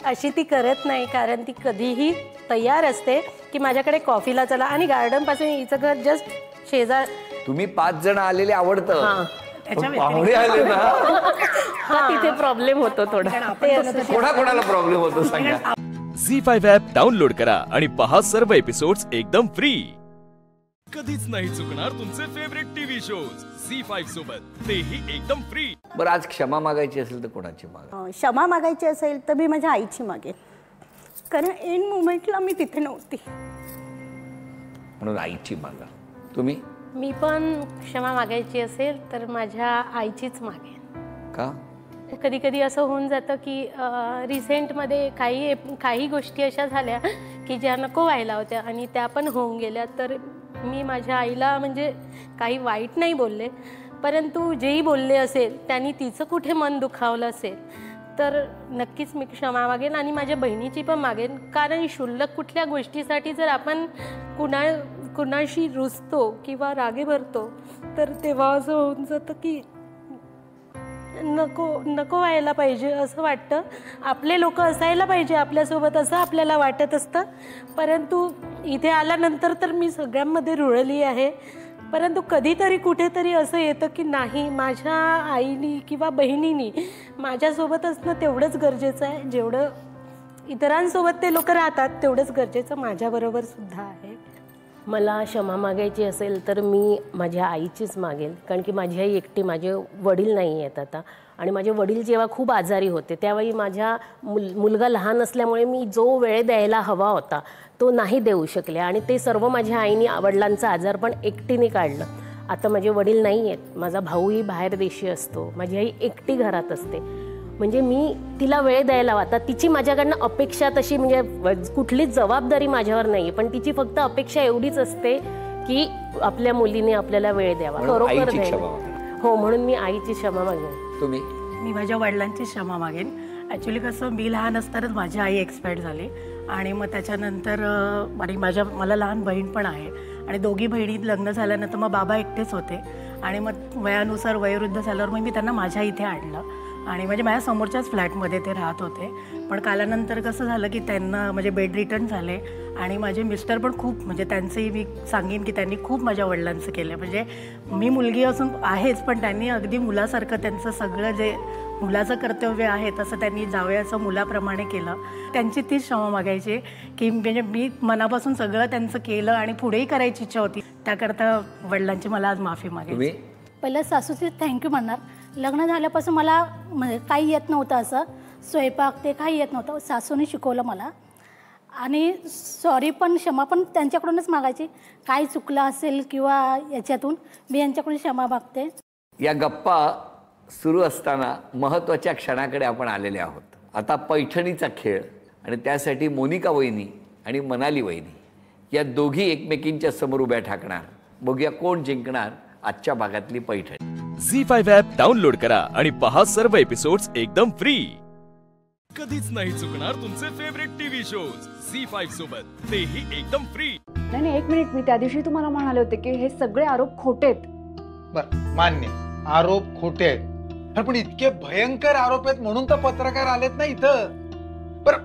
अशी ती करत नाही कारण ती कधीही तयार असते की माझ्याकडे कॉफीला चला. आणि गार्डन पासून हिचं घर जस्ट शेजार. तुम्ही 5 जण आलेले आवडतं, पाहुणे आले ना तिथे प्रॉब्लेम होतो थोडा. कोणाला प्रॉब्लेम होतो सांगा. झी5 ॲप डाउनलोड करा आणि पहा सर्व एपिसोड्स एकदम फ्री. कधीच नाही चुकणार तुमचे फेवरेट टीव्ही शोज झी5 सोबत, तेही एकदम फ्री. बरं आज क्षमा मागायची असेल तर कोणाची मागा? क्षमा मागायची असेल तर मी माझ्या आईची मागेन कारण एंड मोमेंटला मी तिथे नव्हती म्हणून आईची मागा. तुम्ही? मी पण क्षमा मागायची असेल तर माझ्या आईचीच मागेन. का? कधी कधी असं होऊन जातं की रिसेंटमध्ये काही गोष्टी अशा झाल्या की ज्या नको व्हायला होत्या आणि त्या पण होऊन गेल्या. तर मी माझ्या आईला म्हणजे काही वाईट नाही बोलले, परंतु जेही बोलले असेल त्यांनी तिचं कुठे मन दुखावलं असेल तर नक्कीच मी क्षमा मागेन आणि माझ्या बहिणीची पण मागेन. कारण क्षुल्लक कुठल्या गोष्टीसाठी जर आपण कुणाशी रुसतो किंवा रागे भरतो तर तेव्हा असं होऊन जातं की नको व्हायला पाहिजे असं वाटतं. आपले लोक असायला पाहिजे आपल्यासोबत असं आपल्याला वाटत असतं, परंतु इथे आल्यानंतर तर मी सगळ्यांमध्ये रुळली आहे. परंतु कधीतरी कुठेतरी असं येतं की नाही, माझ्या आईनी किंवा बहिणीनी माझ्यासोबत असणं तेवढंच गरजेचं आहे जेवढं इतरांसोबत ते लोक राहतात तेवढंच गरजेचं माझ्याबरोबर सुद्धा आहे. मला क्षमा मागायची असेल तर मी माझ्या आईचीच मागेल, कारण की माझी आई एकटी, माझे वडील नाही आहेत आता, आणि माझे वडील जेव्हा खूप आजारी होते त्यावेळी माझ्या मुलगा लहान असल्यामुळे मी जो वेळ द्यायला हवा होता तो नाही देऊ शकले, आणि ते सर्व माझ्या आईने वडिलांचं आजारपण एकटीने काढलं. आता माझे वडील नाही आहेत, माझा भाऊही बाहेर देशी असतो, माझी आई एकटी घरात असते, म्हणजे मी तिला वेळ द्यायला हवा. आता तिची माझ्याकडनं अपेक्षा तशी म्हणजे कुठलीच जबाबदारी माझ्यावर नाही, पण तिची फक्त अपेक्षा एवढीच असते की आपल्या मुलीने आपल्याला वेळ द्यावा. खरोखर हो, म्हणून मी आईची क्षमा मागेन. तुम्ही? मी माझ्या वडिलांची क्षमा मागेन. ॲक्च्युली कसं, मी लहान असतानाच माझी आई एक्सपायर झाली, आणि मग त्याच्यानंतर आणि मला लहान बहीण पण आहे, आणि दोघी बहिणी लग्न झाल्यानंतर मग बाबा एकटेच होते, आणि मग वयानुसार वयोवृद्ध झाल्यावर मग मी त्यांना माझ्या इथे आणलं, आणि म्हणजे माझ्या समोरच्याच फ्लॅटमध्ये ते राहत होते. पण कालानंतर कसं झालं की त्यांना म्हणजे बेड रिटर्न झाले, आणि माझे मिस्टर पण खूप म्हणजे त्यांचंही मी सांगेन की त्यांनी खूप माझ्या वडिलांचं केलं. म्हणजे मी मुलगी असून आहेच, पण त्यांनी अगदी मुलासारखं त्यांचं सगळं जे मुलाचं कर्तव्य आहे तसं त्यांनी जावयाचं मुलाप्रमाणे केलं. त्यांची तीच क्षमा मागायची की म्हणजे मी मनापासून सगळं त्यांचं केलं आणि पुढेही करायची इच्छा होती, त्याकरता वडिलांची मला आज माफी मागायची. पहिलं सासूची थँक्यू म्हणणार. लग्न झाल्यापासून मला म्हणजे काही येत नव्हतं, असं स्वयंपाक ते काही येत नव्हतं, सासूने शिकवलं मला. आणि सॉरी पण क्षमा पण त्यांच्याकडूनच मागायची, काय चुकलं असेल किंवा याच्यातून मी यांच्याकडून क्षमा मागते. या गप्पा सुरू असताना महत्त्वाच्या क्षणाकडे आपण आलेले आहोत. आता पैठणीचा खेळ, आणि त्यासाठी मोनिका वहिनी आणि मनाली वहिनी या दोघी एकमेकींच्या समोर उभ्या ठाकणार. बघूया कोण जिंकणार आजच्या भागातली पैठणी. झी5 ॲप डाउनलोड करा आणि पहा सर्व एपिसोड्स एकदम फ्री. कधीच नाही चुकणार तुमचे फेवरेट टीव्ही शोज झी5 सोबत, तेही एकदम फ्री. नाही, एक मिनिट, मी त्या दिवशी तुम्हाला म्हणाले होते की हे सगळे आरोप खोटे आहेत. बरं, मान्य, आरोप खोटे आहेत, पण इतके भयंकर आरोप आहेत म्हणून तर पत्रकार आलेत ना इथं. बरं,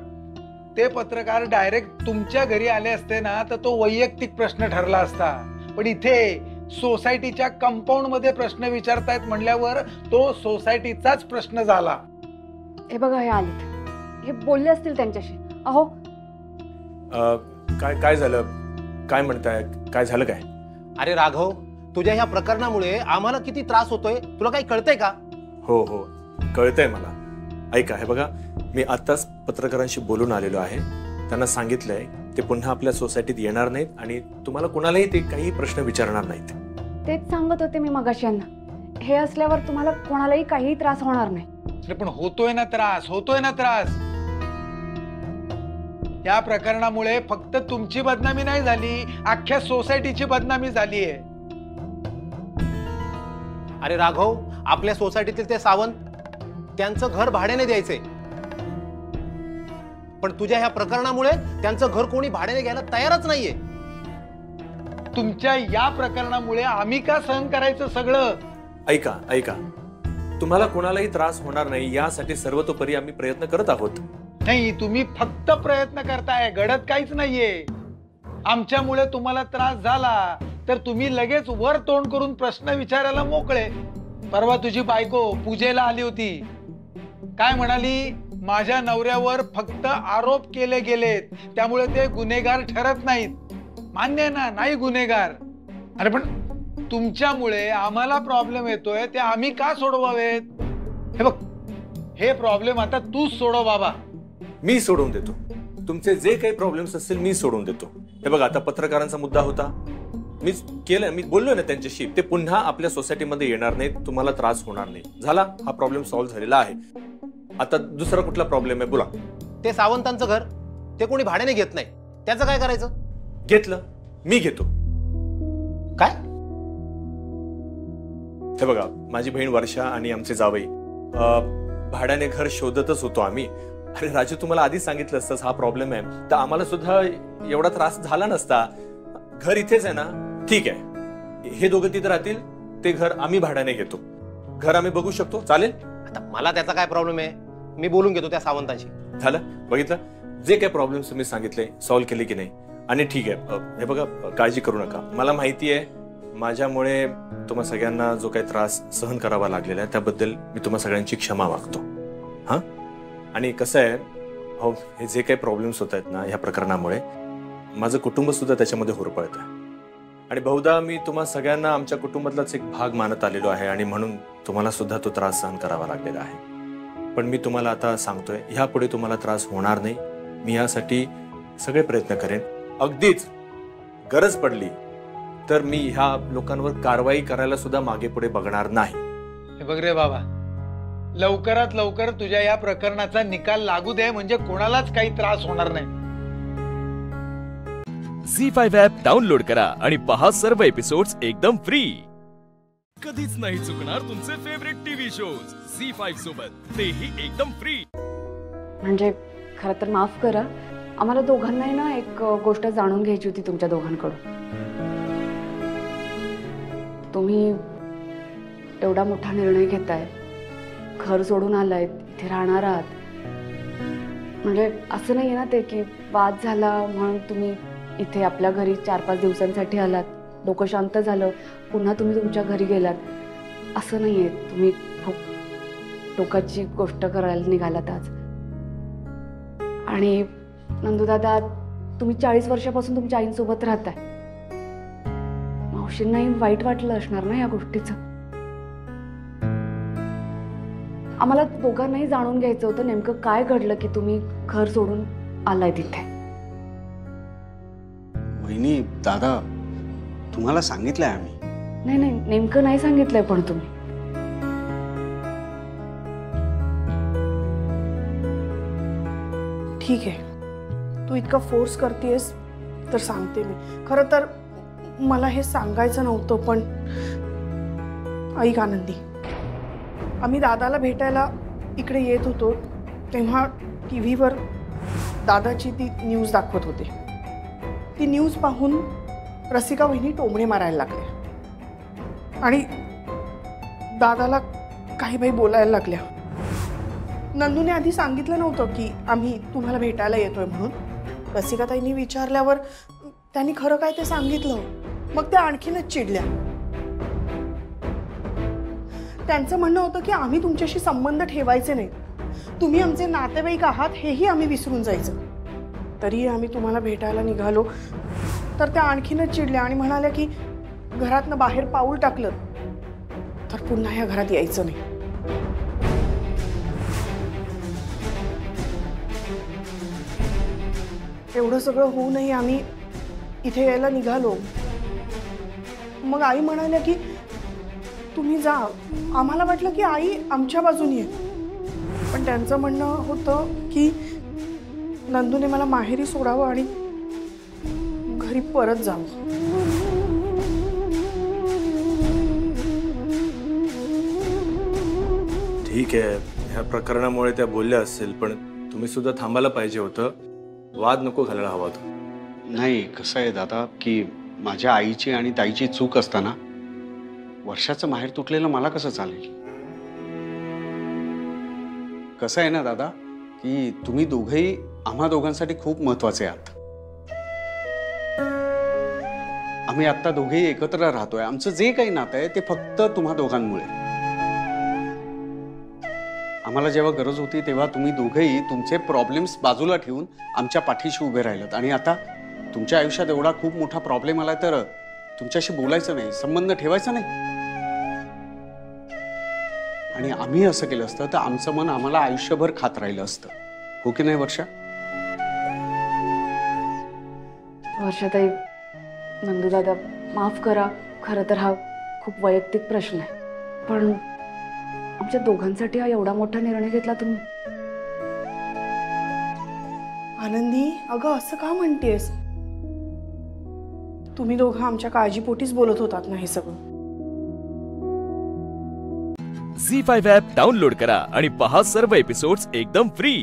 ते पत्रकार डायरेक्ट तुमच्या घरी आले असते ना तर तो वैयक्तिक प्रश्न ठरला असता, पण इथे सोसायटीच्या कंपाऊंड मध्ये प्रश्न विचारतायत म्हणल्यावर तो सोसायटीचाच प्रश्न झाला. हे बघा, हे आलेत, हे बोलले असतील त्यांच्याशी. अहो काय झालं, काय म्हणताय, काय झालं काय? अरे राघव, तुझ्या ह्या प्रकरणामुळे आम्हाला किती त्रास होतोय तुला काही कळतंय का? हो हो, कळतंय मला. ऐका, हे बघा, मी आत्ताच पत्रकारांशी बोलून आलेलो आहे. त्यांना सांगितलंय ते पुन्हा आपल्या सोसायटीत येणार नाहीत आणि तुम्हाला कोणालाही ते काही प्रश्न विचारणार नाहीत. तेच सांगत होते मी मगाशी यांना. हे असल्यावर तुम्हाला कोणालाही काही त्रास होणार नाही. पण होतोय ना त्रास, होतोय ना त्रास. या प्रकरणामुळे फक्त तुमची बदनामी नाही झाली, अख्ख्या सोसायटीची बदनामी झालीये. अरे राघव, आपल्या सोसायटीतील ते सावंत, त्यांचं घर भाड्याने द्यायचंय, पण तुझ्या ह्या प्रकरणामुळे त्यांचं घर कोणी भाड्याने घ्यायला तयारच नाहीये. तुमच्या या प्रकरणामुळे आम्ही का सहन करायचं सगळं? ऐका ऐका, तुम्हाला कोणालाही त्रास होणार नाही यासाठी सर्वतोपरी आम्ही प्रयत्न करत आहोत. नाही, तुम्ही फक्त प्रयत्न करताय, घडत काहीच नाहीये. आमच्यामुळे तुम्हाला त्रास झाला तर तुम्ही लगेच वर तोंड करून प्रश्न विचारायला मोकळे. परवा तुझी बायको पूजेला आली होती, काय म्हणाली? माझ्या नवऱ्यावर फक्त आरोप केले गेलेत, त्यामुळे ते गुन्हेगार ठरत नाहीत. मान्य आहे ना, नाही गुन्हेगार. अरे पण तुमच्यामुळे आम्हाला प्रॉब्लेम येतोय, ते आम्ही का सोडवावेत? हे बघ, हे प्रॉब्लेम आता तूच सोडव बाबा. मी सोडवून देतो तुमचे जे काही प्रॉब्लेम्स असतील, मी सोडवून देतो. हे बघा, आता पत्रकारांचा मुद्दा होता, मीच केलं, मी बोललो ना त्यांच्याशी, ते पुन्हा आपल्या सोसायटीमध्ये येणार नाहीत, तुम्हाला त्रास होणार नाही. झाला, हा प्रॉब्लेम सॉल्व्ह झालेला आहे. आता दुसरा कुठला प्रॉब्लेम आहे बोला. ते सावंतांचं घर ते कोणी भाड्याने घेत नाही, त्याचं काय करायचं? घेतलं, मी घेतो. काय? हे बघा, माझी बहीण वर्षा आणि आमचे जावई भाड्याने घर शोधतच होतो आम्ही. अरे राजू, तुम्हाला आधीच सांगितलं असतंस हा प्रॉब्लेम आहे तर आम्हाला सुद्धा एवढा त्रास झाला नसता. घर इथेच आहे ना, ठीक आहे, हे दोघं तिथे राहतील, ते घर आम्ही भाड्याने घेतो. घर आम्ही बघू शकतो, चालेल? आता मला त्याचा काय प्रॉब्लेम आहे, मी बोलून घेतो त्या सावंतांशी. झालं, बघितलं, जे काही प्रॉब्लेम्स तुम्ही सांगितले सॉल्व्ह केले की नाही. आणि ठीक आहे, हे बघा, काळजी करू नका. मला माहिती आहे माझ्यामुळे तुम्हा सगळ्यांना जो काही त्रास सहन करावा लागलेला आहे त्याबद्दल मी तुम्हा सगळ्यांची क्षमा मागतो. हां, आणि कसं आहे, हो, हे जे काही प्रॉब्लेम्स होत आहेत ना ह्या प्रकरणामुळे, माझं कुटुंब सुद्धा त्याच्यामध्ये होरपळत आहे. आणि बहुधा मी तुम्हा सगळ्यांना आमच्या कुटुंबातलाच एक भाग मानत आलेलो आहे आणि म्हणून तुम्हाला सुद्धा तो त्रास सहन करावा लागलेला आहे. पण मी तुम्हाला आता सांगतोय, ह्यापुढे तुम्हाला त्रास होणार नाही. मी यासाठी सगळे प्रयत्न करेन. अगदीच गरज पडली तर मी ह्या लोकांवर कारवाई करायला सुद्धा मागे पुढे बघणार नाही. हे बघ रे बाबा, लवकरात लवकर तुझ्या या प्रकरणाचा निकाल लागू दे, म्हणजे कोणालाच काही त्रास होणार नाही. झी5 ॲप डाउनलोड करा आणि पहा सर्व एपिसोड्स एकदम फ्री. कधीच नाही चुकणार तुमचे फेवरेट टीव्ही शोज झी5 सोबत, तेही एकदम फ्री. म्हणजे खरं तर माफ करा, आम्हाला दोघांनाही ना एक गोष्ट जाणून घ्यायची होती तुमच्या दोघांकडून. तुम्ही एवढा मोठा निर्णय घेताय, घर सोडून आलाय, इथे राहणार आहात, म्हणजे असं नाहीये ना ते की वाद झाला म्हणून तुम्ही इथे आपल्या घरी 4-5 दिवसांसाठी आलात, डोकं शांत झालं, पुन्हा तुम्ही तुमच्या घरी गेलात, असं नाहीये. तुम्ही खूप टोकाची गोष्ट करायला निघालात आज. आणि नंदूदादा, तुम्ही 40 वर्षापासून तुमच्या आईंसोबत राहताय. मावशींनाही वाईट वाटलं असणार ना या गोष्टीचं. आम्हाला दोघांनाही जाणून घ्यायचं होतं नेमकं काय घडलं की तुम्ही घर सोडून आलाय तिथे. वहिनी, दादा, तुम्हाला सांगितलंय आम्ही. नाही नाही, नेमकं नाही सांगितलंय पण तुम्ही. ठीक आहे, तू इतका फोर्स करतेस तर सांगते मी. खरं तर मला हे सांगायचं नव्हतं, पण ऐक आनंदी, आम्ही दादाला भेटायला इकडे येत होतो तेव्हा टीव्हीवर दादाची ती न्यूज दाखवत होते. ती न्यूज पाहून रसिका वहिनी टोमणे मारायला लागल्या आणि दादाला काही बाई बोलायला लागल्या. नंदूने आधी सांगितलं नव्हतं की आम्ही तुम्हाला भेटायला येतोय म्हणून. रसिकाताईंनी विचारल्यावर त्यांनी खरं काय ते सांगितलं. मग त्या आणखीनच चिडल्या. त्यांचं म्हणणं होतं की आम्ही तुमच्याशी संबंध ठेवायचे नाहीत, तुम्ही आमचे नातेवाईक आहात हेही आम्ही विसरून जायचं. तरी आम्ही तुम्हाला भेटायला निघालो तर त्या आणखीनच चिडल्या आणि म्हणाल्या की घरातनं बाहेर पाऊल टाकलं तर पुन्हा या घरात यायचं नाही. एवढं सगळं होऊनही आम्ही इथे यायला निघालो. मग आई म्हणाल्या की तुम्ही जा. आम्हाला वाटलं की आई आमच्या बाजूनी आहे, पण त्यांचं म्हणणं होतं की नंदूने मला माहेरी सोडावं आणि घरी परत जावं. ठीक आहे, ह्या प्रकरणामुळे त्या बोलल्या असेल, पण तुम्ही सुद्धा थांबायला पाहिजे होतं. वाद नको घालायला हवा होता. नाही, कसं आहे दादा की माझ्या आईची आणि ताईची चूक असताना वर्षाचं माहेर तुटलेलं मला कसं चालेल. कसं आहे ना दादा की तुम्ही दोघंही आम्हा दोघांसाठी खूप महत्वाचे आहात. आम्ही आता दोघेही एकत्र राहतोय. आमचं जे काही नातं आहे ते फक्त तुम्हा दोघांमुळे. आम्हाला जेव्हा गरज होती तेव्हा तुम्ही दोघेही तुमचे प्रॉब्लेम्स बाजूला ठेवून आमच्या पाठीशी उभे राहिलात, आणि आता तुमच्या आयुष्यात एवढा खूप मोठा प्रॉब्लेम आला तर तुमच्याशी बोलायचं नाही, संबंध ठेवायचा नाही. आणि आम्ही असं केलं असतं तर आमचं मन आम्हाला आयुष्यभर खात राहिलं असतं. हो की नाही वर्षा? वर्षाताई, नंदूदादा, माफ करा. खरं तर हा खूप वैयक्तिक प्रश्न आहे, पण आमच्या दोघांसाठी हा एवढा मोठा निर्णय घेतला तुम्ही. आनंदी, अगं असं का म्हणतेस? तुम्ही दोघं आमच्या काळजीपोटीच बोलत होतात ना हे सगळं. झी5 ॲप डाउनलोड करा आणि पहा सर्व एपिसोड्स एकदम फ्री.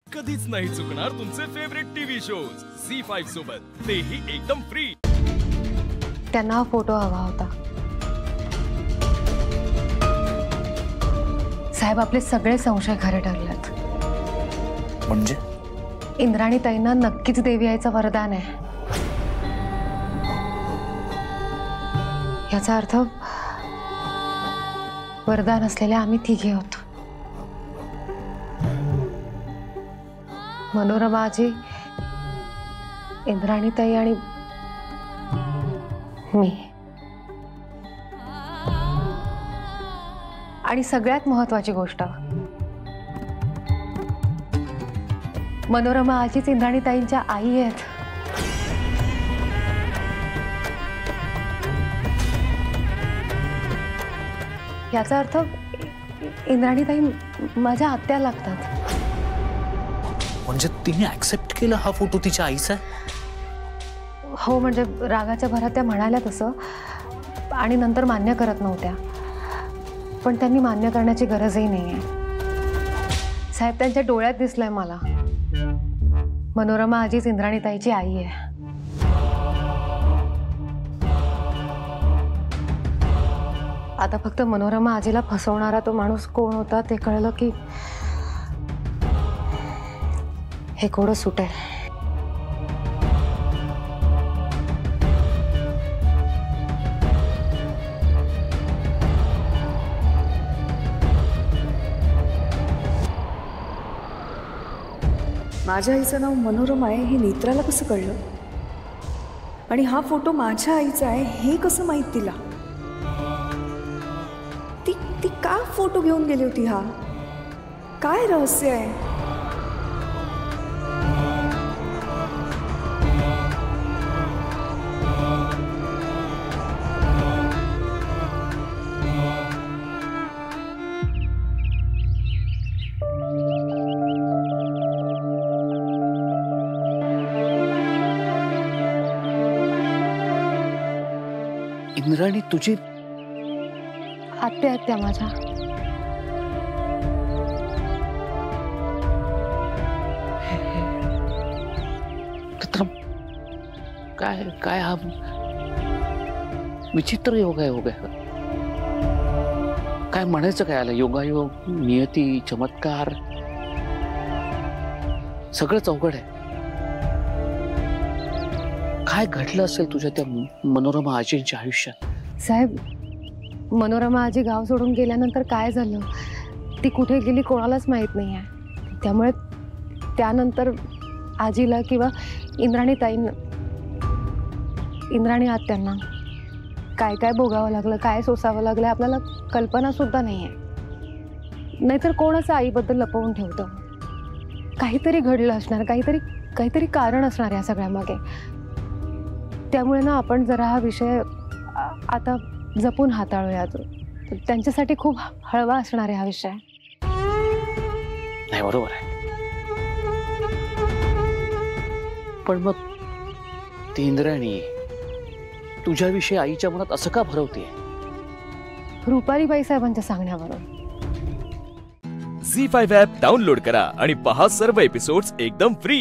कधीच नाही चुकणार तुमचे फेवरेट टीव्ही शोज झी5 सोबत, तेही एकदम फ्री. त्यांना हा फोटो हवा होता. साहेब, आपले सगळे संशय खरे ठरलेत. म्हणजे इंद्राणी ताईंना नक्कीच देवी आईचं वरदान आहे. याचा अर्थ वरदान असलेले आम्ही तिघे होतो. मनोरमा आजी, इंद्राणी ताई आणि मी. आणि सगळ्यात महत्वाची गोष्ट, मनोरमा आजीच इंद्राणीताईंच्या आई आहेत. याचा अर्थ इंद्राणीताई माझ्या आत्या लागतात. म्हणजे तिने ऍक्सेप्ट केलं हा फोटो तिच्या आईचा आहे? हो, म्हणजे रागाच्या भरात त्या म्हणाल्या तसं आणि नंतर मान्य करत नव्हत्या. पण त्यांनी मान्य करण्याची गरजही नाहीये साहेब. त्यांच्या डोळ्यात दिसलंय मला, मनोरमा आजीच इंद्राणीताईची आई आहे. आता फक्त मनोरमा आजीला फसवणारा तो माणूस कोण होता ते कळलं की हे कोडं सुटेल. माझ्या आईचं नाव मनोरमा आहे हे नेत्राला कसं कळलं? आणि हा फोटो माझ्या आईचा आहे हे कसं माहीत तिला? ती का फोटो घेऊन गेली होती? हा काय रहस्य आहे? इंद्राणी तुझी आत्या आहेत त्या माझ्या. काय काय हा विचित्र योग आहे. काय म्हणायचं काय आलं? योगायोग, नियती, चमत्कार सगळंच अवघड आहे. काय घडलं असेल तुझ्या त्या मनोरमा आजींच्या आयुष्यात? साहेब, मनोरमा आजी गाव सोडून गेल्यानंतर काय झालं, ती कुठे गेली कोणालाच माहीत नाही आहे. त्यामुळे त्यानंतर आजीला किंवा इंद्राणी आत्यांना काय काय भोगावं लागलं, काय सोसावं लागलं आपल्याला कल्पना सुद्धा नाही आहे. नाहीतर कोणाचं आईबद्दल लपवून ठेवतं. काहीतरी घडलं असणार, काहीतरी कारण असणार या सगळ्यामागे. त्यामुळे ना आपण जरा हा विषय आता जपून हाताळूया. त्यांच्यासाठी खूप हळवा असणार आहे हा विषय. नाही, बरोबर आहे. पण मग ती इंद्राणी तुझ्याविषयी आईच्या मनात असं का भरवते? रुपालीबाई साहेबांच्या सांगण्यावरून. झी5 ॲप डाउनलोड करा आणि पहा सर्व एपिसोड्स एकदम फ्री.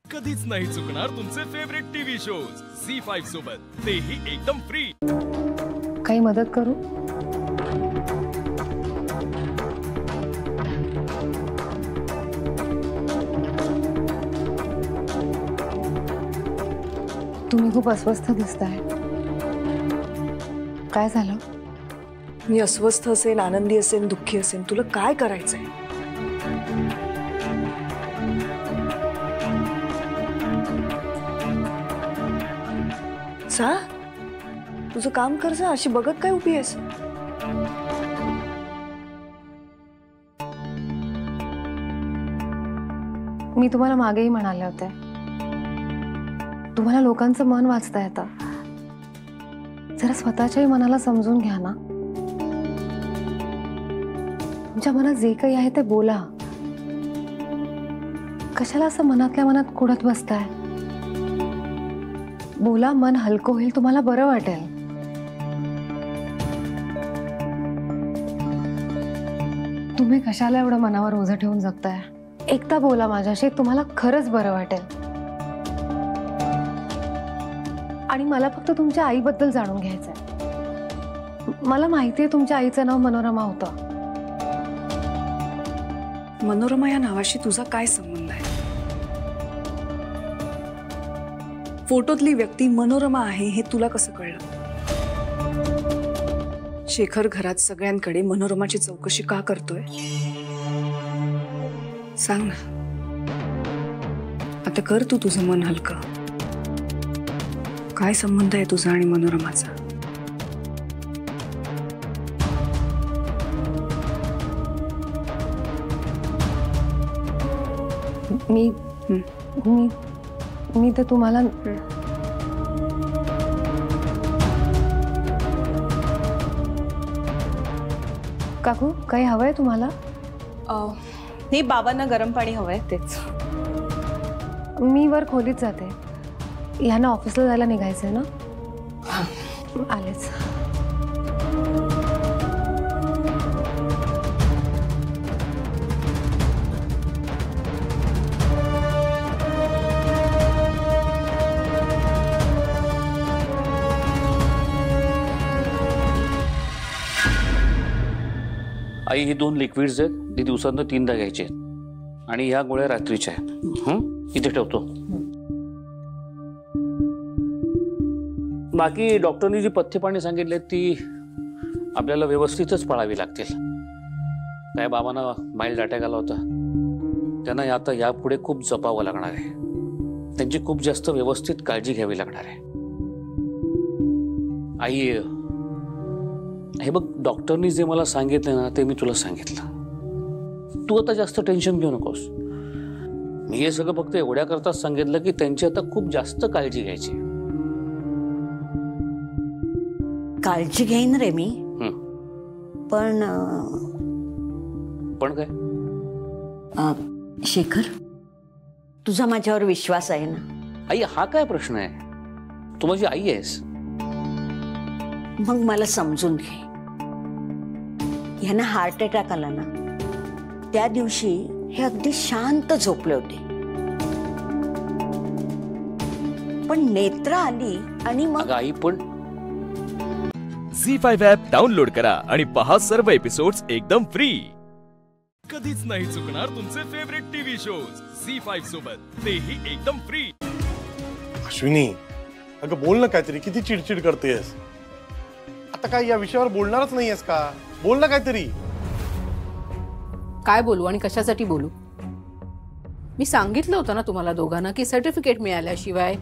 कधीच नाही चुकणार तुमचे फेवरेट टीव्ही शोज झी5 सोबत, तेही एकदम फ्री. काही मदत करू? तुम्ही खूप अस्वस्थ दिसताय. काय झालं? मी अस्वस्थ असेन, आनंदी असेन, दुःखी असेन, तुला काय करायचंय? जा, तुझं काम कर जा. अशी बघत काय उभी आहेस? मी तुम्हाला मागेही म्हणाले होते, तुम्हाला लोकांचं मन वाचता येतं. जरा स्वतःच्याही मनाला समजून घ्या ना. तुमच्या मनात जे काही आहे ते बोला. कशाला असं मनातल्या मनात कुढत बसताय? बोला, मन हलकं होईल, तुम्हाला बरं वाटेल. तुम्ही कशाला एवढं मनावर ओझं ठेवून जगताय? एकदा बोला माझ्याशी, तुम्हाला खरंच बरं वाटेल. आणि मला फक्त तुमच्या आईबद्दल जाणून घ्यायचंय. मला माहिती आहे तुमच्या आईचं नाव मनोरमा होतं. मनोरमा या नावाशी तुझा काय संबंध आहे? फोटोतली व्यक्ती मनोरमा आहे हे तुला कसं कळलं? शेखर घरात सगळ्यांकडे मनोरमाची चौकशी का करतोय? सांग ना. आता कर तू तुझं मन हलकं. काय संबंध आहे तुझा आणि मनोरमाचा? मी तर तुम्हाला काकू काही हवंय तुम्हाला? नाही, बाबांना गरम पाणी हवंय तेच. मी वर खोलीत जाते. ह्यांना ऑफिसला जायला निघायचंय ना? आलेच. आई ही 2 लिक्विड्स आहेत, ती दिवसांना 3दा घ्यायचे आहेत आणि ह्या गोळ्या रात्रीच्या आहेत. इथे ठेवतो. बाकी डॉक्टरनी जी पथ्यपाणी सांगितले ती आपल्याला व्यवस्थितच पाळावी लागतील. काय बाबांना माइल्ड अटॅक आला होता, त्यांना आता यापुढे खूप जपावं लागणार आहे. त्यांची खूप जास्त व्यवस्थित काळजी घ्यावी लागणार आहे. आई हे बघ, डॉक्टरनी जे मला सांगितलं ना ते मी तुला सांगितलं. तू आता जास्त टेन्शन घेऊ नकोस. मी हे सगळं फक्त एवढ्या करताच सांगितलं की त्यांची आता खूप जास्त काळजी घ्यायची. काळजी घेईन रे मी. पण पण काय? शेखर, तुझा माझ्यावर विश्वास आहे ना? आई हा काय प्रश्न आहे? तू माझी आई आहेस. मग मला समजून घे. ह्यांना हार्ट अटॅक आला ना, त्या दिवशी हे अगदी शांत झोपले होते. पण नेत्रा आली आणि मग आई पण झी5 ॲप डाउनलोड करा आणि पहा सर्व एपिसोड्स एकदम फ्री. कधीच नाही चुकणार तुमचे फेवरेट टीव्ही शोज झी5 सोबत, तेही एकदम फ्री. अश्विनी, अगं बोल ना काहीतरी. किती चिडचिड करतेस? आता काय या विषयावर बोलणारच नाहीयेस का? बोल ना काहीतरी. काय बोलू आणि कशासाठी बोलू? मी सांगितलं होतं ना तुम्हाला दोघांना की सर्टिफिकेट मिळाल्याशिवाय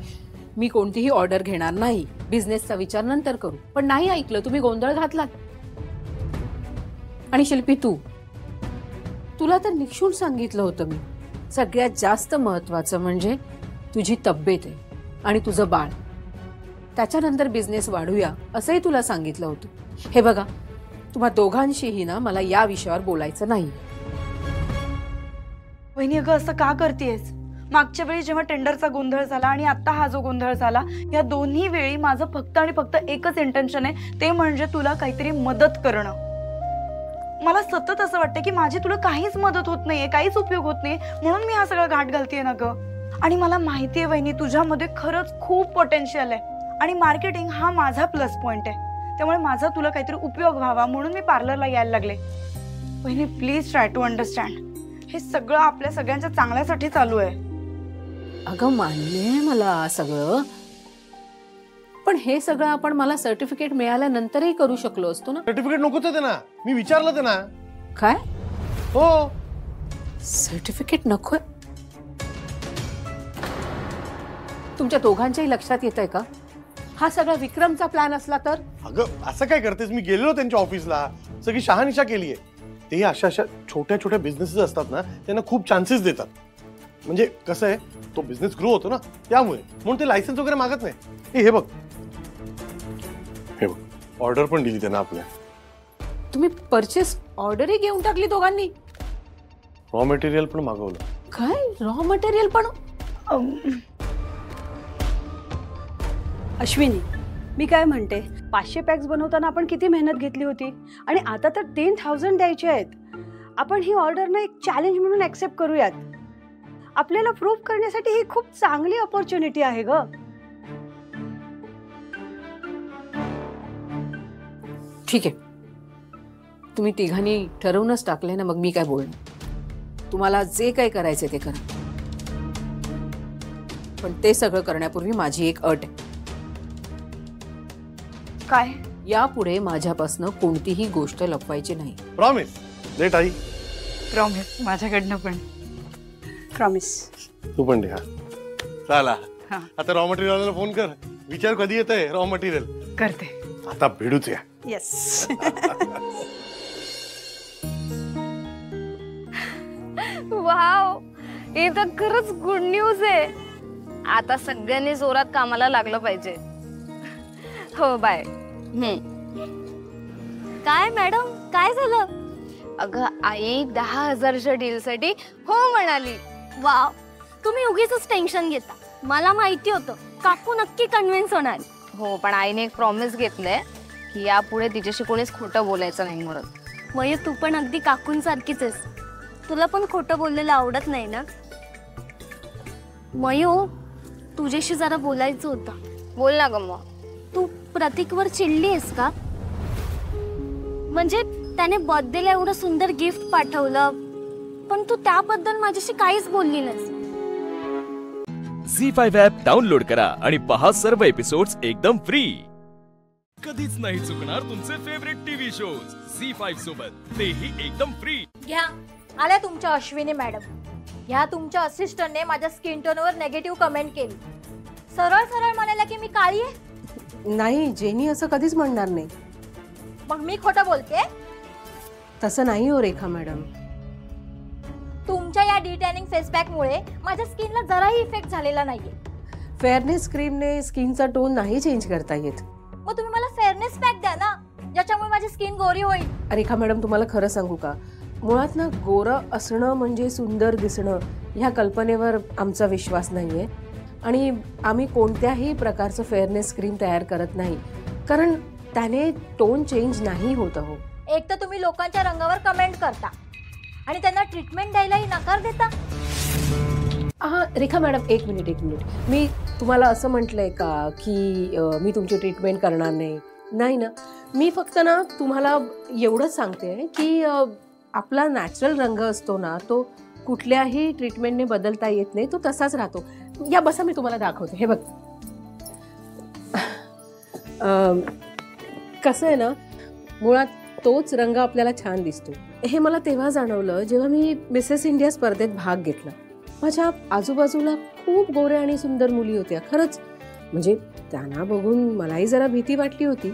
मी कोणतीही ऑर्डर घेणार नाही. बिझनेसचा विचार नंतर करू. पण नाही ऐकलं, तुम्ही गोंधळ घातलात. आणि शिल्पी, तुला तर निक्षून सांगितलं होतं मी, सगळ्यात जास्त महत्वाचं म्हणजे तुझी तब्येत आहे आणि तुझं बाळ. त्याच्यानंतर बिझनेस वाढूया असंही तुला सांगितलं होतं. हे बघा, तुम्हा दोघांशीही ना मला या विषयावर बोलायचं नाही. वहिनी, अगं असं का करतेस? मागच्या वेळी जेव्हा टेंडरचा गोंधळ झाला आणि आता हा जो गोंधळ झाला, या दोन्ही वेळी माझं फक्त आणि फक्त एकच इंटेन्शन आहे, ते म्हणजे तुला काहीतरी मदत करणं. मला सतत असं वाटतं की माझी तुला काहीच मदत होत नाहीये, काहीच उपयोग होत नाही, म्हणून मी हा सगळा घाट घालतेय ना ग. आणि मला माहितीये वहिनी, तुझ्यामध्ये खरंच खूप पोटेन्शियल आहे आणि मार्केटिंग हा माझा प्लस पॉइंट आहे. त्यामुळे माझा तुला काहीतरी उपयोग व्हावा म्हणून मी पार्लरला यायला लागले. वहिनी, प्लीज ट्राय टू अंडरस्टँड. हे सगळं आपल्या सगळ्यांच्या चांगल्यासाठी चालू आहे. अगं मान्य आहे मला सगळं, पण हे सगळं आपण मला सर्टिफिकेट मिळाल्यानंतरही करू शकलो असतो ना. सर्टिफिकेट नकोच होते ना, मी विचारलं ते ना. काय? हो, सर्टिफिकेट नकोय? तुमच्या दोघांच्याही लक्षात येतंय का हा सगळा विक्रमचा प्लॅन असला तर? अगं असं काय करतेस? मी गेलेलो त्यांच्या ऑफिसला, सगळी शहानिशा केली आहे. ते अशा छोट्या छोट्या बिझनेसेस असतात ना, त्यांना खूप चान्सेस देतात. म्हणजे कसं आहे, तो बिझनेस ग्रो होतो ना, त्यामुळे. म्हणून ते लायसन्स वगैरे मागत नाही. हे बघ, ऑर्डर पण दिली त्यांना आपल्या. तुम्ही परचेस ऑर्डरही घेऊन टाकली दोघांनी? रॉ मटेरियल पण मागवलं. काय रॉ मटेरियल पण? अश्विनी, मी काय म्हणते, 500 पॅक्स बनवताना आपण किती मेहनत घेतली होती आणि आता तर 10,000 द्यायचे आहेत. आपण ही ऑर्डर ना एक चॅलेंज म्हणून ऍक्सेप्ट करूयात. आपल्याला प्रूव्ह करण्यासाठी ही खूप चांगली अपॉर्च्युनिटी आहे ग. ठीक आहे, तुम्ही तिघांनी ठरवूनच टाकले ना, मग मी काय बोलणार. तुम्हाला जे काही करायचे ते करा, पण ते सगळं करण्यापूर्वी माझी एक अट आहे. काय? यापुढे माझ्यापासून कोणतीही गोष्ट लपवायची नाही. प्रॉमिस? लेट आई. प्रॉमिस. माझ्याकडनं पण प्रॉमिस. तू पण द्या. चला आता रॉ मटेरियलला फोन कर. विचार कधी येत आहे रॉ मटेरियल करते आता भिडूच या. येस. वाव, हे तर खरंच गुड न्यूज आहे. आता सगळ्यांनी जोरात कामाला लागलं पाहिजे. हो बाय. काय मॅडम, काय झालं? अगं आई 10,000च्या डील साठी हो म्हणाली. वाव, तुम्ही उगीच टेन्शन घेता. मला माहिती होतं काकू नक्की कन्व्हिन्स होणार. हो, पण आईने एक प्रॉमिस घेतलंय की यापुढे तिच्याशी कोणीच खोटं बोलायचं नाही म्हणून. मय, तू पण अगदी काकूंसारखीच आहेस. तुला पण खोटं बोललेलं आवडत नाही ना? मयो, तुझ्याशी जरा बोलायचं होतं. बोल ना ग. मग तू प्रतीकवर चिडली आहेस का? म्हणजे त्याने बर्थडेला एवढं सुंदर गिफ्ट पाठवलं, पण तू त्याबद्दल माझ्याशी काहीच बोलली नाहीस. झी5 ॲप डाउनलोड करा आणि पहा सर्व एपिसोड्स एकदम फ्री. कधीच नाही चुकणार तुमचे फेवरेट टीव्ही शोज झी5 सोबत, तेही एकदम फ्री. घ्या, आल्या तुमच्या अश्विनी मॅडम. ह्या तुमच्या असिस्टंटने माझ्या स्किन टोनवर नेगेटिव्ह कमेंट केली. सरळ सरळ म्हणाला की मी काळी आहे. नाही, जेनी असं कधीच म्हणणार नाही. मग मी खोटं बोलते? तसं नाही हो रेखा मॅडम. तुमच्या या डिटॅनिंग फेस पॅक मुळे माझ्या स्किनला जराही इफेक्ट झालेला नाहीये. फेअरनेस क्रीमने स्किनचा टोन नाही चेंज करता येत. मग तुम्ही मला फेअरनेस पॅक द्या ना, ज्याच्यामुळे माझी स्किन गोरी होईल. रेखा मॅडम, तुम्हाला खरं सांगू का, मुळात ना गोरं असणं म्हणजे सुंदर दिसणं ह्या कल्पनेवर आमचा विश्वास नाहीये आणि आम्ही कोणत्याही प्रकारचं फेअरनेस क्रीम तयार करत नाही, कारण त्याने टोन चेंज नाही होत. हो, एक तर तुम्ही लोकांच्या रंगावर कमेंट करता आणि त्यांना ट्रीटमेंट द्यायलाही नकार देता. हा रेखा मॅडम, एक मिनिट. मी तुम्हाला असं म्हटलंय का की मी तुमची ट्रीटमेंट करणार नाही ना. मी फक्त ना तुम्हाला एवढंच सांगते की आपला नॅचरल रंग असतो ना, तो कुठल्याही ट्रीटमेंटने बदलता येत नाही, तो तसाच राहतो. या बसा, मी तुम्हाला दाखवते. हे बघ, कसं आहे ना, मुळात तोच रंग आपल्याला छान दिसतो. हे मला तेव्हा जाणवलं जेव्हा मी मिसेस इंडिया स्पर्धेत भाग घेतला. माझ्या आजूबाजूला खूप गोऱ्या आणि सुंदर मुली होत्या. खरंच म्हणजे त्यांना बघून मलाही जरा भीती वाटली होती,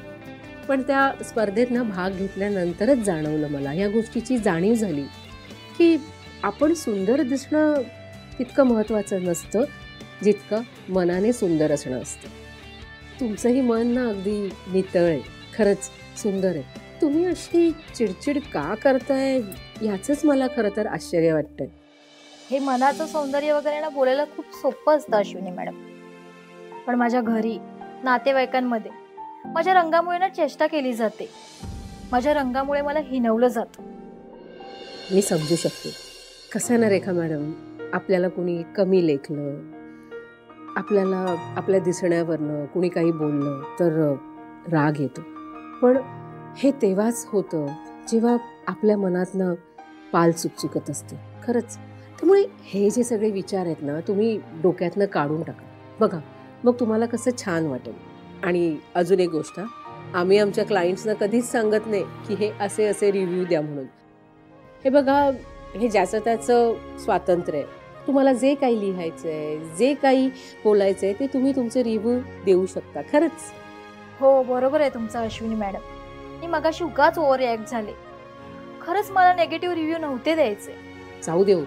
पण त्या स्पर्धेत ना भाग घेतल्यानंतरच जाणवलं मला, या गोष्टीची जाणीव झाली की आपण सुंदर दिसणं तितकं महत्त्वाचं नसतं जितकं मनाने सुंदर असणं असतं. तुमचंही मन ना अगदी नितळ आहे, खरंच सुंदर आहे. तुम्ही अशी चिडचिड का करताय याचंच मला खरं तर आश्चर्य वाटतंय. हे मनाचं सौंदर्य वगैरे ना बोलायला खूप सोपं असतं अश्विनी मॅडम, पण माझ्या घरी नातेवाईकांमध्ये माझ्या रंगामुळे ना चेष्टा केली जाते. माझ्या रंगामुळे मला हिणवलं जातं. मी समजू शकते. कसं ना रेखा मॅडम, आपल्याला कुणी कमी लेखलं, आपल्याला आपल्या दिसण्यावरनं कुणी काही बोललं तर राग येतो, पण हे तेव्हाच होतं जेव्हा आपल्या मनातनं पाल चुकचुकत असते. खरंच, त्यामुळे हे जे सगळे विचार आहेत ना, तुम्ही डोक्यातनं काढून टाका. बघा, मग तुम्हाला कसं छान वाटेल. आणि अजून एक गोष्ट, आम्ही आमच्या क्लायंट्सना कधीच सांगत नाही की हे असे असे रिव्ह्यू द्या म्हणून. हे बघा, हे ज्याचं त्याचं स्वातंत्र्य आहे. तुम्हाला जे काही लिहायचं आहे, जे काही बोलायचं आहे, ते तुम्ही तुमचे रिव्ह्यू देऊ शकता. खरंच. हो, बरोबर आहे तुमचं अश्विनी मॅडम. मी मगाशी उगाच ओव्हर रिॲक्ट झाले. खरंच मला नेगेटिव्ह रिव्ह्यू नव्हते द्यायचे. जाऊ देऊ,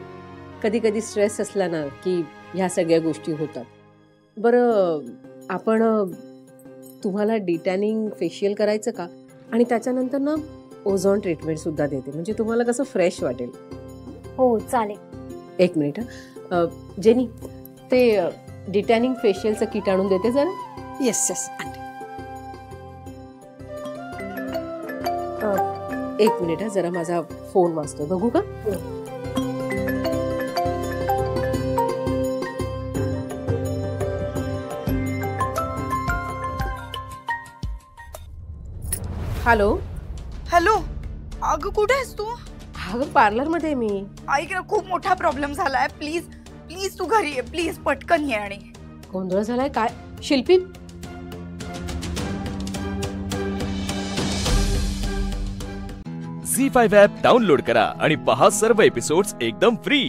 कधी कधी स्ट्रेस असला ना की ह्या सगळ्या गोष्टी होतात. बरं, आपण तुम्हाला डिटॅनिंग फेशियल करायचं का? आणि त्याच्यानंतर ना ओझोन ट्रीटमेंट सुद्धा देते, म्हणजे तुम्हाला कसं फ्रेश वाटेल. हो, चालेल. एक मिनिट. जेनी, ते डिटॅनिंग फेशियलचं किट आणून देते जरा. येस. एक मिनिट, जरा माझा फोन वाजतोय, बघू का? हॅलो. अगं कुठे आहेस तू? अगं पार्लरमध्ये मी. ऐक ना, खूप मोठा प्रॉब्लेम झालाय. प्लीज तू घरी ये, प्लीज पटकन ये. आणि गोंधळ झालाय काय शिल्पी? झी5 ॲप डाउनलोड करा आणि पहा सर्व एपिसोड्स एकदम फ्री.